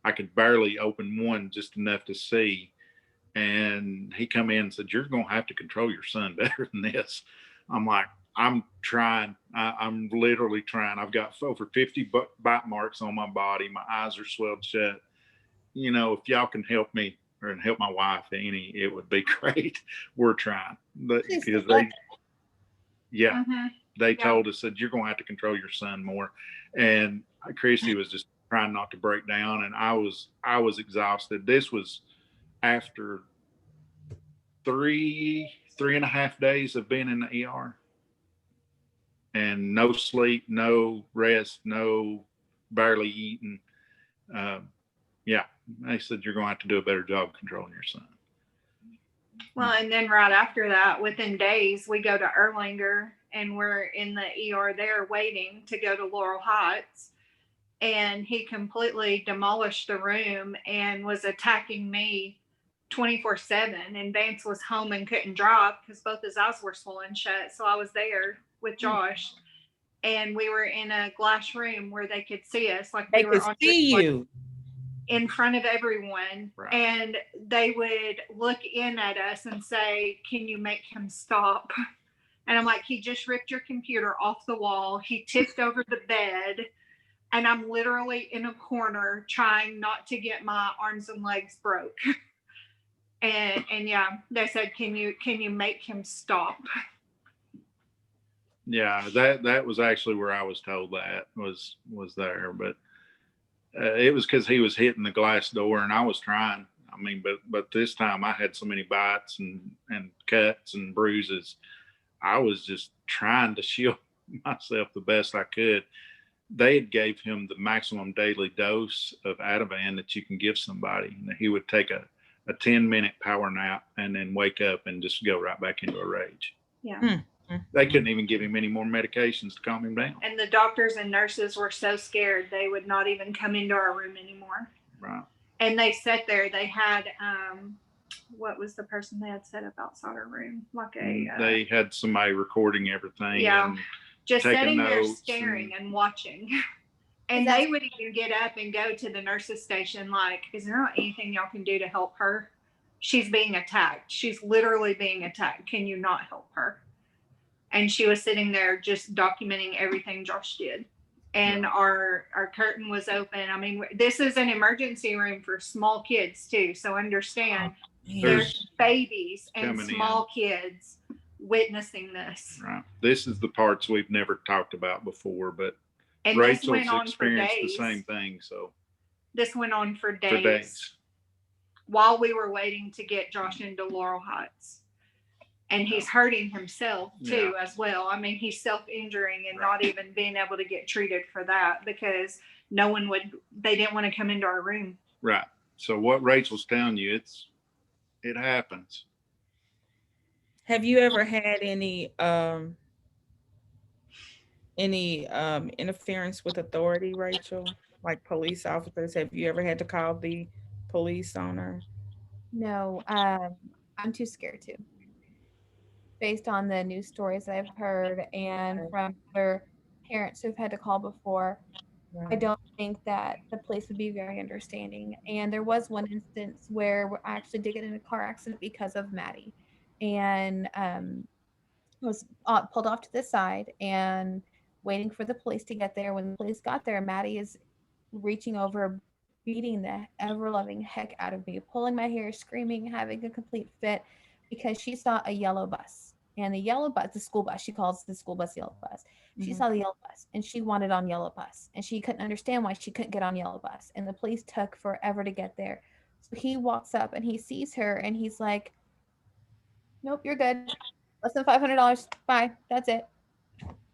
I could barely open one just enough to see. And he come in and said, "You're going to have to control your son better than this." I'm like, "I'm trying. I'm literally trying. I've got over 50 bite marks on my body. My eyes are swelled shut. If y'all can help me or help my wife any, it would be great. We're trying." Because they told us that you're going to have to control your son more. And Christy was just trying not to break down. And I was exhausted. This was after 3.5 days of being in the ER and no sleep, no rest, no barely eating. They said, you're going to have to do a better job controlling your son. Well, and then right after that, within days, we go to Erlanger and we're in the ER there waiting to go to Laurel Heights. and he completely demolished the room and was attacking me 24/7. And Vance was home and couldn't drive because both his eyes were swollen shut. So I was there with Josh, and we were in a glass room where they could see us, like They we were could on see you. in front of everyone. Right. And they would look in at us and say, "Can you make him stop?" And I'm like, "He just ripped your computer off the wall. He tipped over the bed." And I'm literally in a corner trying not to get my arms and legs broke. And yeah, they said, can you make him stop? Yeah, that was actually where I was told that was there, but it was because he was hitting the glass door, and I was trying. I mean, but this time I had so many bites and cuts and bruises. I was just trying to shield myself the best I could. They had gave him the maximum daily dose of Ativan that you can give somebody. And he would take a 10-minute power nap and then wake up and just go right back into a rage. Yeah. They couldn't even give him any more medications to calm him down. And the doctors and nurses were so scared they would not even come into our room anymore. Right. And they sat there. They had what was the person they had set up outside our room? Like they had somebody recording everything. Yeah. And just sitting there notes staring and watching. And they would even get up and go to the nurse's station like, "Is there not anything y'all can do to help her? She's being attacked. She's literally being attacked. Can you not help her?" And she was sitting there just documenting everything Josh did. And our curtain was open. I mean, this is an emergency room for small kids too. So understand, there's babies and small kids witnessing this. Right. This is the parts we've never talked about before, but and Rachel's experienced the same thing. So this went on for days. While we were waiting to get Josh into Laurel Heights. And he's hurting himself too, as well. I mean, he's self-injuring and not even being able to get treated for that because they didn't want to come into our room. Right. So what Rachel's telling you, it happens. Have you ever had any interference with authority, Rachel? Like police officers, have you ever had to call the police on her? No, I'm too scared to. Based on the news stories that I've heard and from other parents who've had to call before, I don't think that the police would be very understanding. And there was one instance where I actually did get in a car accident because of Maddie, and was pulled off to the side and waiting for the police to get there. When the police got there, Maddie is reaching over, beating the ever-loving heck out of me, pulling my hair, screaming, having a complete fit because she saw a yellow bus. And the yellow bus, the school bus, she calls the school bus yellow bus. She saw the yellow bus and she wanted on yellow bus. And she couldn't understand why she couldn't get on yellow bus. And the police took forever to get there. So he walks up and he sees her and he's like, "Nope, you're good. Less than $500. Bye. That's it."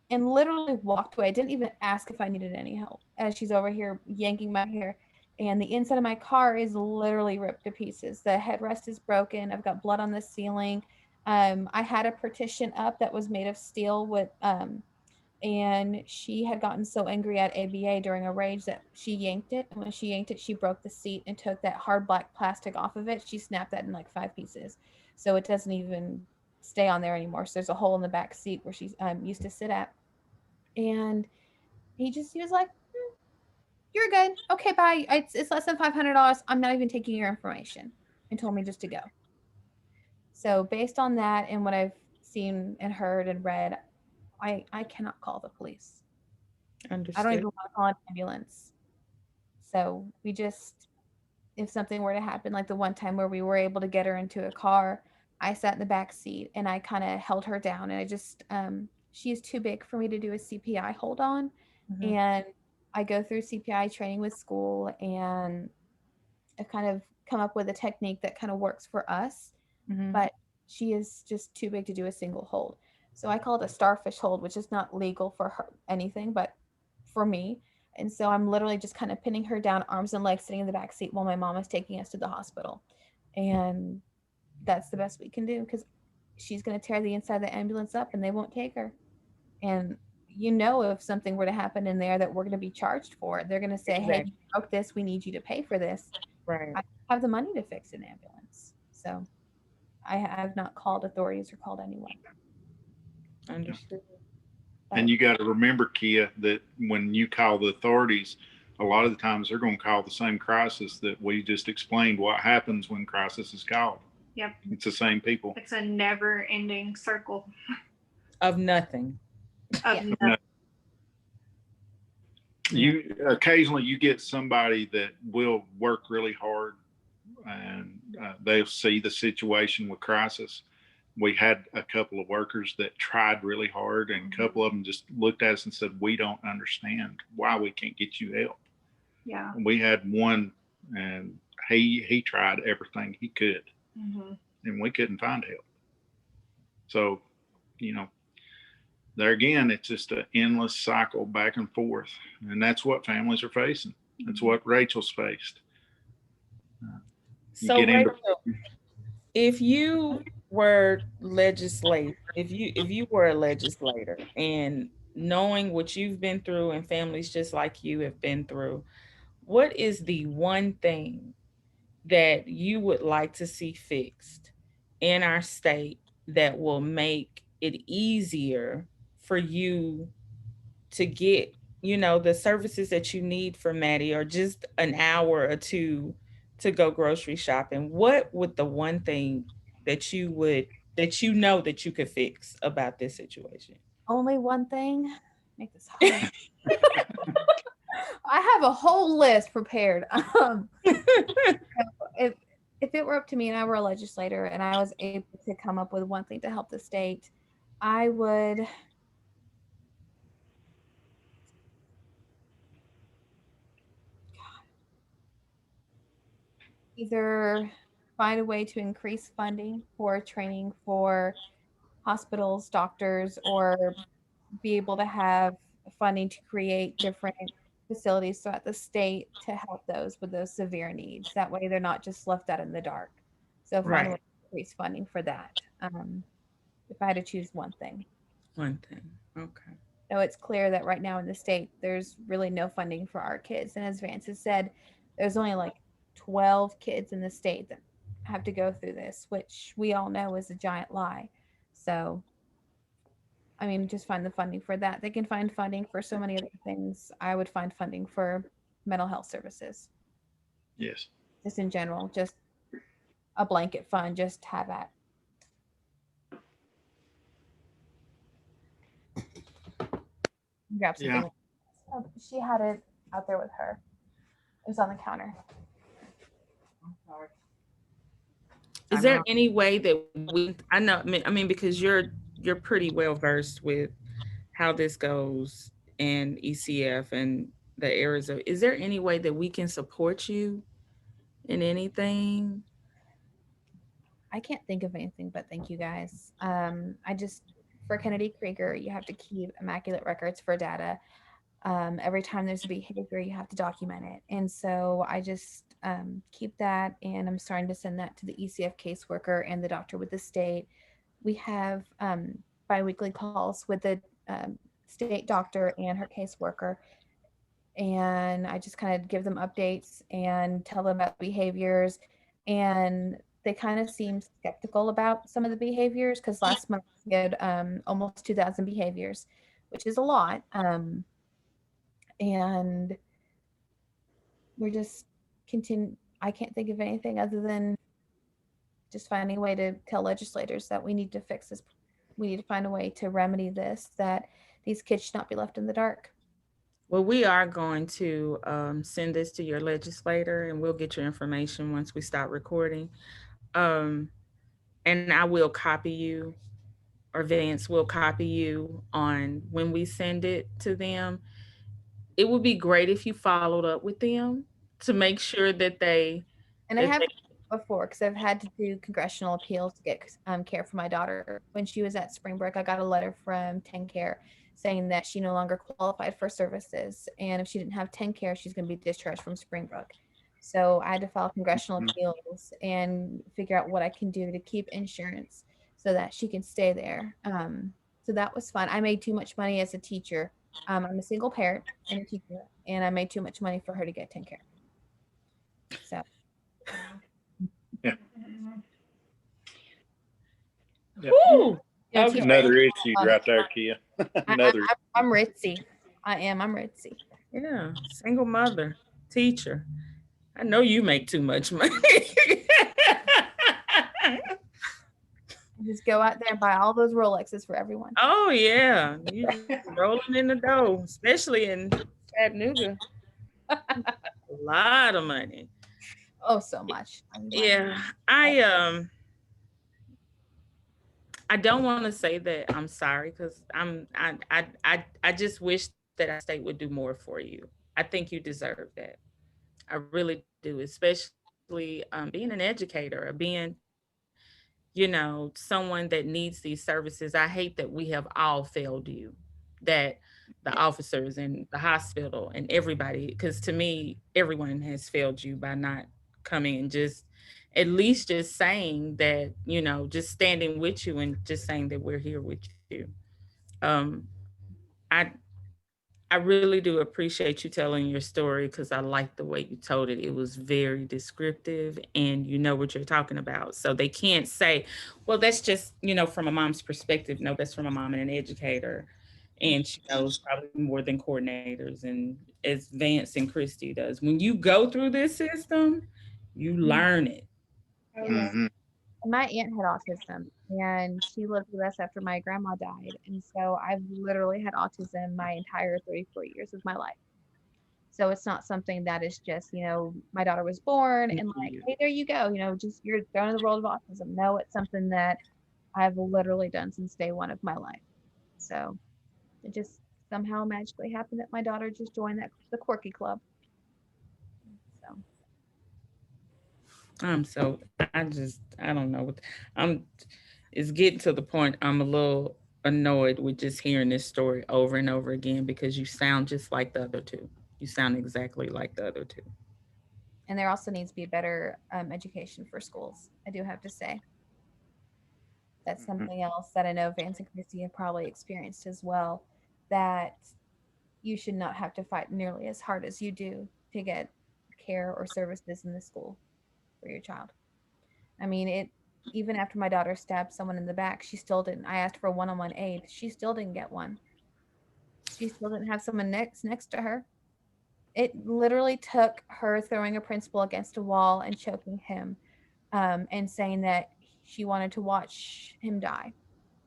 And literally walked away. I didn't even ask if I needed any help as she's over here yanking my hair. And the inside of my car is literally ripped to pieces. The headrest is broken. I've got blood on the ceiling. I had a partition up that was made of steel with, and she had gotten so angry at ABA during a rage that she yanked it. And when she yanked it, she broke the seat and took that hard black plastic off of it. She snapped that in like 5 pieces. So it doesn't even stay on there anymore. So there's a hole in the back seat where she used to sit at. And he was like, "You're good. Okay, bye. It's less than $500. I'm not even taking your information," and told me just to go. So based on that and what I've seen and heard and read, I cannot call the police. Understood. I don't even want to call an ambulance. So we just, if something were to happen, like the one time where we were able to get her into a car, I sat in the back seat and I kind of held her down, and I just, she is too big for me to do a CPI hold on. And I go through CPI training with school, and I've kind of come up with a technique that kind of works for us, but she is just too big to do a single hold. So I call it a starfish hold, which is not legal for her anything, but for me. And so I'm literally just kind of pinning her down, arms and legs, sitting in the back seat while my mom is taking us to the hospital. And that's the best we can do because she's going to tear the inside of the ambulance up and they won't take her. And you know, if something were to happen in there that we're going to be charged for, they're going to say, hey, Exactly. you broke this, we need you to pay for this. Right. I don't have the money to fix an ambulance. So I have not called authorities or called anyone. Understood. And you got to remember, Kia, that when you call the authorities, a lot of the times they're going to call the same crisis that we just explained what happens when crisis is called. Yep. It's the same people. It's a never ending circle Of nothing. of Yeah. nothing. You occasionally you get somebody that will work really hard, and they'll see the situation with crisis. We had a couple of workers that tried really hard, and a couple of them just looked at us and said, we don't understand why we can't get you help. Yeah. We had one, and he tried everything he could, Mm-hmm. and we couldn't find help. So, you know, there again, it's just an endless cycle back and forth. And that's what families are facing. That's what Rachel's faced. So get into- Rachel, if you were if you were a legislator and knowing what you've been through and families just like you have been through, what is the one thing that you would like to see fixed in our state that will make it easier for you to get, you know, the services that you need for Maddie, or just an hour or two to go grocery shopping? What would the one thing that you would, that you know that you could fix about this situation? Only one thing. Make this hard. I have a whole list prepared. If if it were up to me and I were a legislator and I was able to come up with one thing to help the state, I would either find a way to increase funding for training for hospitals, doctors, or be able to have funding to create different facilities throughout the state to help those with those severe needs. That way they're not just left out in the dark. So find a way Right. to increase funding for that. If I had to choose one thing. One thing. Okay. So it's clear that right now in the state, there's really no funding for our kids. And as Vance has said, there's only like 12 kids in the state that have to go through this, which we all know is a giant lie. So, I mean, just find the funding for that. They can find funding for so many other things. I would find funding for mental health services, Yes. just in general, just a blanket fund, just have that. Grab something. Yeah. Oh, she had it out there with her. It was on the counter. Is there any way that we, I know, I mean, because you're pretty well versed with how this goes in ECF and the areas of, is there any way that we can support you in anything? I can't think of anything but thank you guys. I just, for Kennedy Krieger, you have to keep immaculate records for data. Every time there's a behavior, you have to document it. And so I just keep that, and I'm starting to send that to the ECF caseworker and the doctor with the state. We have biweekly calls with the state doctor and her caseworker. And I just kind of give them updates and tell them about behaviors. And they kind of seem skeptical about some of the behaviors because last month we had almost 2,000 behaviors, which is a lot. And we're just continue. I can't think of anything other than just finding a way to tell legislators that we need to fix this. We need to find a way to remedy this, that these kids should not be left in the dark. Well, we are going to send this to your legislator, and we'll get your information once we start recording. And I will copy you, or Vance will copy you on when we send it to them. It would be great if you followed up with them to make sure that they, And I have before because I've had to do congressional appeals to get care for my daughter. When she was at Springbrook, I got a letter from 10 Care saying that she no longer qualified for services. And if she didn't have 10 Care, she's going to be discharged from Springbrook. So I had to file congressional appeals and figure out what I can do to keep insurance so that she can stay there. So that was fun. I made too much money as a teacher. I'm a single parent and a teacher, and I made too much money for her to get taken care of. So Woo! you know, Okay. Another issue right there, Kia. Another. I'm ritzy. I am. I'm ritzy. Yeah, single mother, teacher. I know you make too much money. Just go out there and buy all those Rolexes for everyone. Oh yeah, you just rolling in the dough, especially in Chattanooga. A lot of money. Oh, so much. Yeah, I don't want to say that I'm sorry because I just wish that our state would do more for you. I think you deserve that. I really do, especially being an educator or being, someone that needs these services. I hate that we have all failed you, that the officers and the hospital and everybody, because to me, everyone has failed you by not coming and just at least just saying that, just standing with you and just saying that we're here with you. Um, I I really do appreciate you telling your story because I like the way you told it. It was very descriptive and you know what you're talking about. So they can't say, well, that's just, from a mom's perspective. No, that's from a mom and an educator. And she knows probably more than coordinators and as Vance and Christy does. When you go through this system, you learn it. Mhm. My aunt had autism and she lived with us after my grandma died. And so I've literally had autism my entire 34 years of my life. So it's not something that is just, my daughter was born and like, hey, there you go, just you're thrown in the world of autism. No, it's something that I've literally done since day one of my life. So it just somehow magically happened that my daughter just joined the quirky club. So I don't know. I'm, it's getting to the point I'm a little annoyed with just hearing this story over and over again because you sound just like the other two. You sound exactly like the other two. and there also needs to be better education for schools. I do have to say that's something else that I know Vance and Christy have probably experienced as well. That you should not have to fight nearly as hard as you do to get care or services in the school for your child. I mean, it even after my daughter stabbed someone in the back, she still didn't. I asked for a one-on-one aid. She still didn't get one. She still didn't have someone next to her. It literally took her throwing a principal against a wall and choking him, and saying that she wanted to watch him die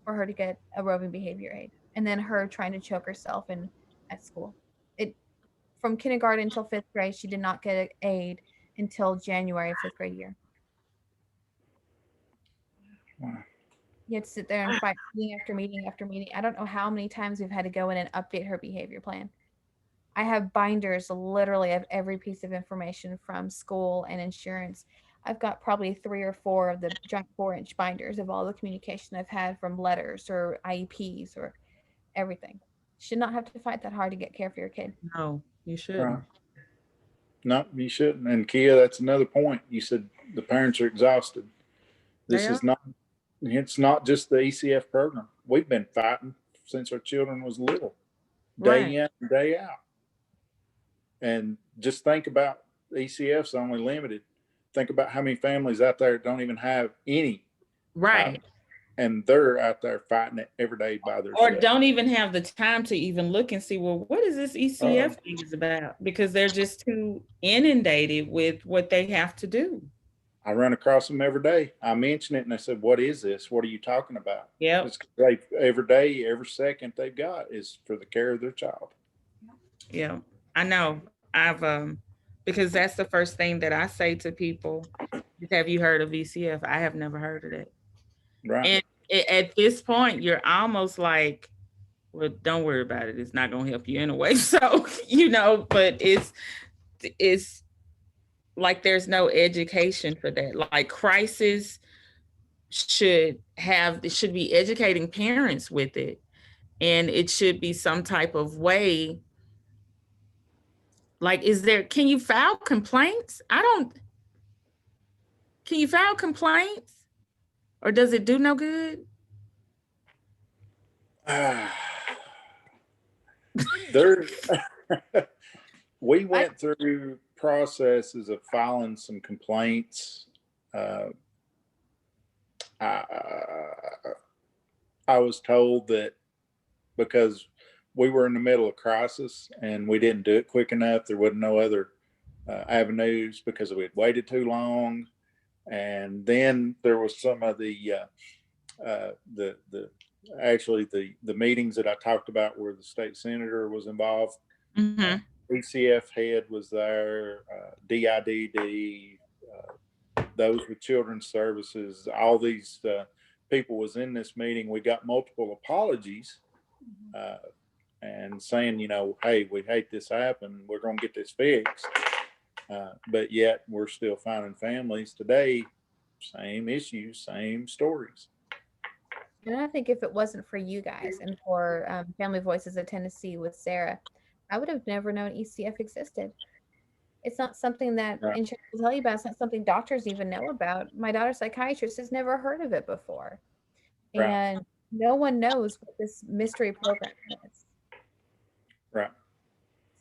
for her to get a roving behavior aid, and then her trying to choke herself in at school. It from kindergarten until fifth grade, she did not get aid until January of fifth grade year. Wow. You had to sit there and fight meeting after meeting after meeting. I don't know how many times we've had to go in and update her behavior plan. I have binders literally of every piece of information from school and insurance. I've got probably 3 or 4 of the giant 4-inch binders of all the communication I've had from letters or IEPs or everything. Should not have to fight that hard to get care for your kid. No, you shouldn't. Right. No, you shouldn't. And Kia, that's another point. You said the parents are exhausted. This is not. It's not just the ECF program. We've been fighting since our children was little, day in and day out. And just think about ECF's only limited. Think about how many families out there don't even have any. Right. And they're out there fighting it every day by Or themselves. don't even have the time to even look and see, well, what is this ECF thing is about? Because they're just too inundated with what they have to do. I run across them every day. I mention it and they said, what is this? What are you talking about? Yeah. Every day, every second they've got is for the care of their child. Yeah, I know. I've because that's the first thing that I say to people. Have you heard of ECF? I have never heard of it. Right. And at this point, you're almost like, well, don't worry about it. It's not going to help you anyway. So, but it's like there's no education for that. Like crisis should be educating parents with it. And it should be some type of way. Like, can you file complaints? Can you file complaints? Or does it do no good? There, we went through processes of filing some complaints. I was told that because we were in the middle of crisis and we didn't do it quick enough, there wasn't no other avenues because we had waited too long. And then there was some of the meetings that I talked about where the state senator was involved. ECF head was there, DIDD, those with children's services, all these people was in this meeting. We got multiple apologies and saying, you know, hey, we hate this happened. We're going to get this fixed. But yet we're still finding families today, same issues, same stories. And I think if it wasn't for you guys and for Family Voices of Tennessee with Sarah, I would have never known ECF existed. It's not something that insurance will tell you about. It's not something doctors even know about. My daughter's psychiatrist has never heard of it before. And no one knows what this mystery program is. Right.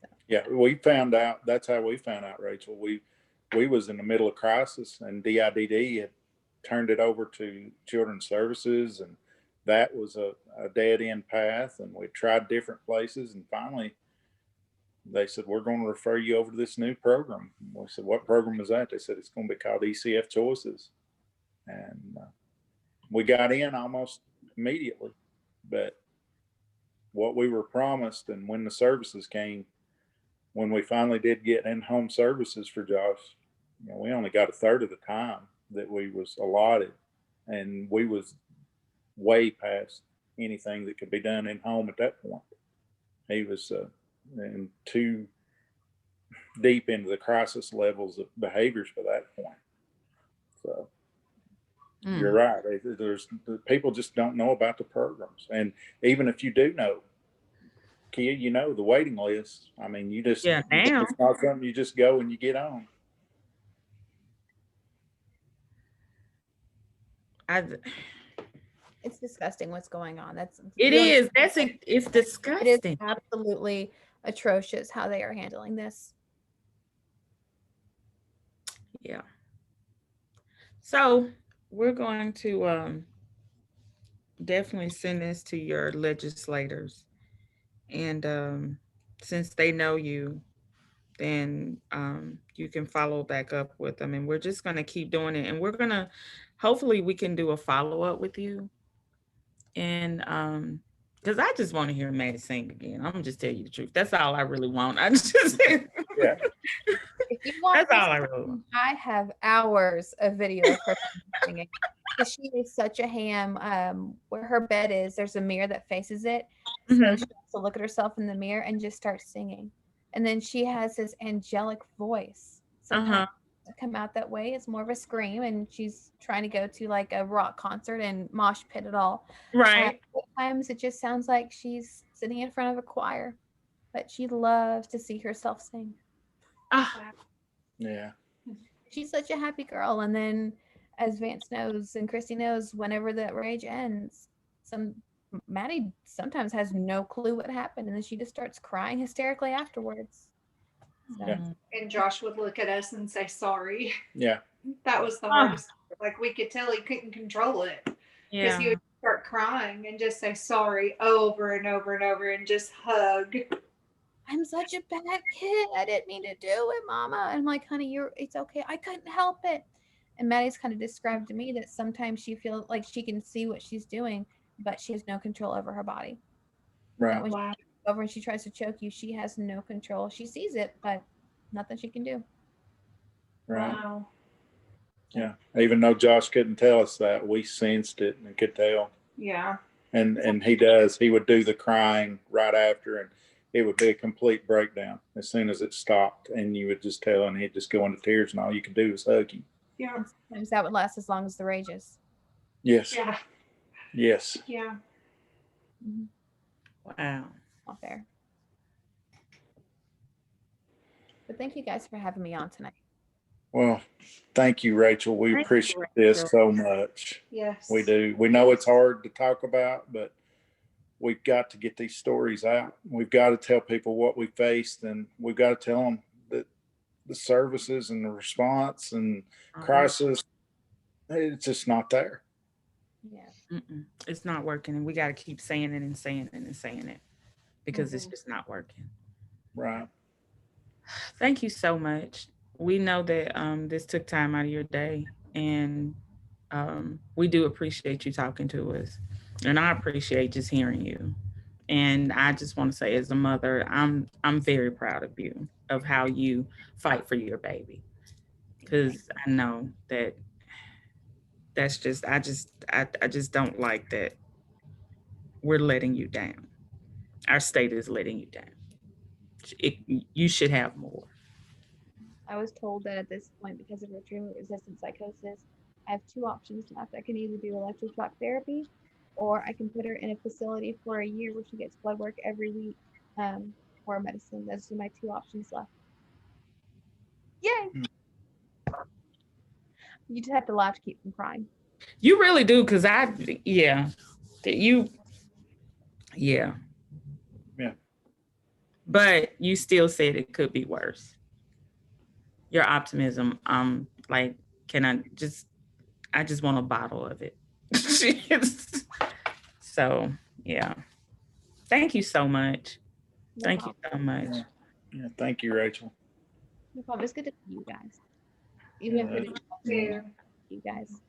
So. Yeah, we found out, that's how we found out, Rachel. We was in the middle of crisis and DIDD had turned it over to Children's Services, and that was a dead end path, and we tried different places, and finally they said, we're going to refer you over to this new program. We said, what program is that? They said, it's going to be called ECF Choices. And we got in almost immediately, but what we were promised, and when the services came, when we finally did get in-home services for Josh, you know, we only got a third of the time that we was allotted, and we was way past anything that could be done in home at that point. He was and too deep into the crisis levels of behaviors for that point. So you're right. There's people just don't know about the programs, and even if you do know, Kia, you know the waiting list. I mean, you just it's not something you just go and you get on. It's disgusting what's going on. It's disgusting. It is absolutely atrocious how they are handling this. Yeah. So we're going to definitely send this to your legislators, and since they know you, then you can follow back up with them, and we're just going to keep doing it, and we're going to hopefully we can do a follow-up with you. And because I just want to hear Maddie sing again. I'm just tell you the truth. That's all I really want. I just yeah. If you want, that's all I really want. I have hours of video of her singing. She is such a ham. Where her bed is, there's a mirror that faces it. So she has to look at herself in the mirror and just start singing. And then she has this angelic voice. Sometimes come out that way. It's more of a scream, and she's trying to go to like a rock concert and mosh pit it all. Right. Sometimes it just sounds like she's sitting in front of a choir, but she loves to see herself sing. Yeah. She's such a happy girl. And then, as Vance knows and Christy knows, whenever that rage ends, Maddie sometimes has no clue what happened, and then she just starts crying hysterically afterwards. So. Yeah. And Josh would look at us and say sorry. Yeah. That was the hardest. Like, we could tell he couldn't control it. Because he would start crying and just say sorry over and over and over and just hug. I'm such a bad kid. I didn't mean to do it, Mama. I'm like, honey, it's okay. I couldn't help it. And Maddie's kind of described to me that sometimes she feels like she can see what she's doing, but she has no control over her body. Right. When she over and she tries to choke you, she has no control. She sees it, but nothing she can do. Right. Wow. Yeah. Even though Josh couldn't tell us that, we sensed it and could tell. Yeah. And he does. He would do the crying right after, and it would be a complete breakdown as soon as it stopped, and you would just tell, and he'd just go into tears, and all you could do was hug him. Yeah. And sometimes that would last as long as the rages. Yes. Yeah. Yes. Yeah. Wow. All fair. But thank you guys for having me on tonight. Well, thank you, Rachel. We appreciate this so much. Yes. We do. We know it's hard to talk about, but we've got to get these stories out. We've got to tell people what we faced, and we've got to tell them that the services and the response and crisis, it's just not there. Yeah. It's not working, and we got to keep saying it and saying it and saying it because it's just not working. Right. Thank you so much. We know that this took time out of your day, and we do appreciate you talking to us, and I appreciate just hearing you. And I just want to say, as a mother, I'm very proud of you, of how you fight for your baby, because I know that that's just I just don't like that we're letting you down. Our state is letting you down. You should have more. I was told that at this point, because of her treatment-resistant psychosis, I have two options left. I can either do electric shock therapy, or I can put her in a facility for a year where she gets blood work every week, or medicine. Those are my two options left. Yay! You just have to laugh to keep from crying. You really do, because yeah. Yeah. But you still said it could be worse. Your optimism, like, I just want a bottle of it. So, yeah. Thank you so much. No Thank problem. you so much. Yeah. Thank you, Rachel. No problem. It's good to see you guys. Even if it is Yeah. you guys.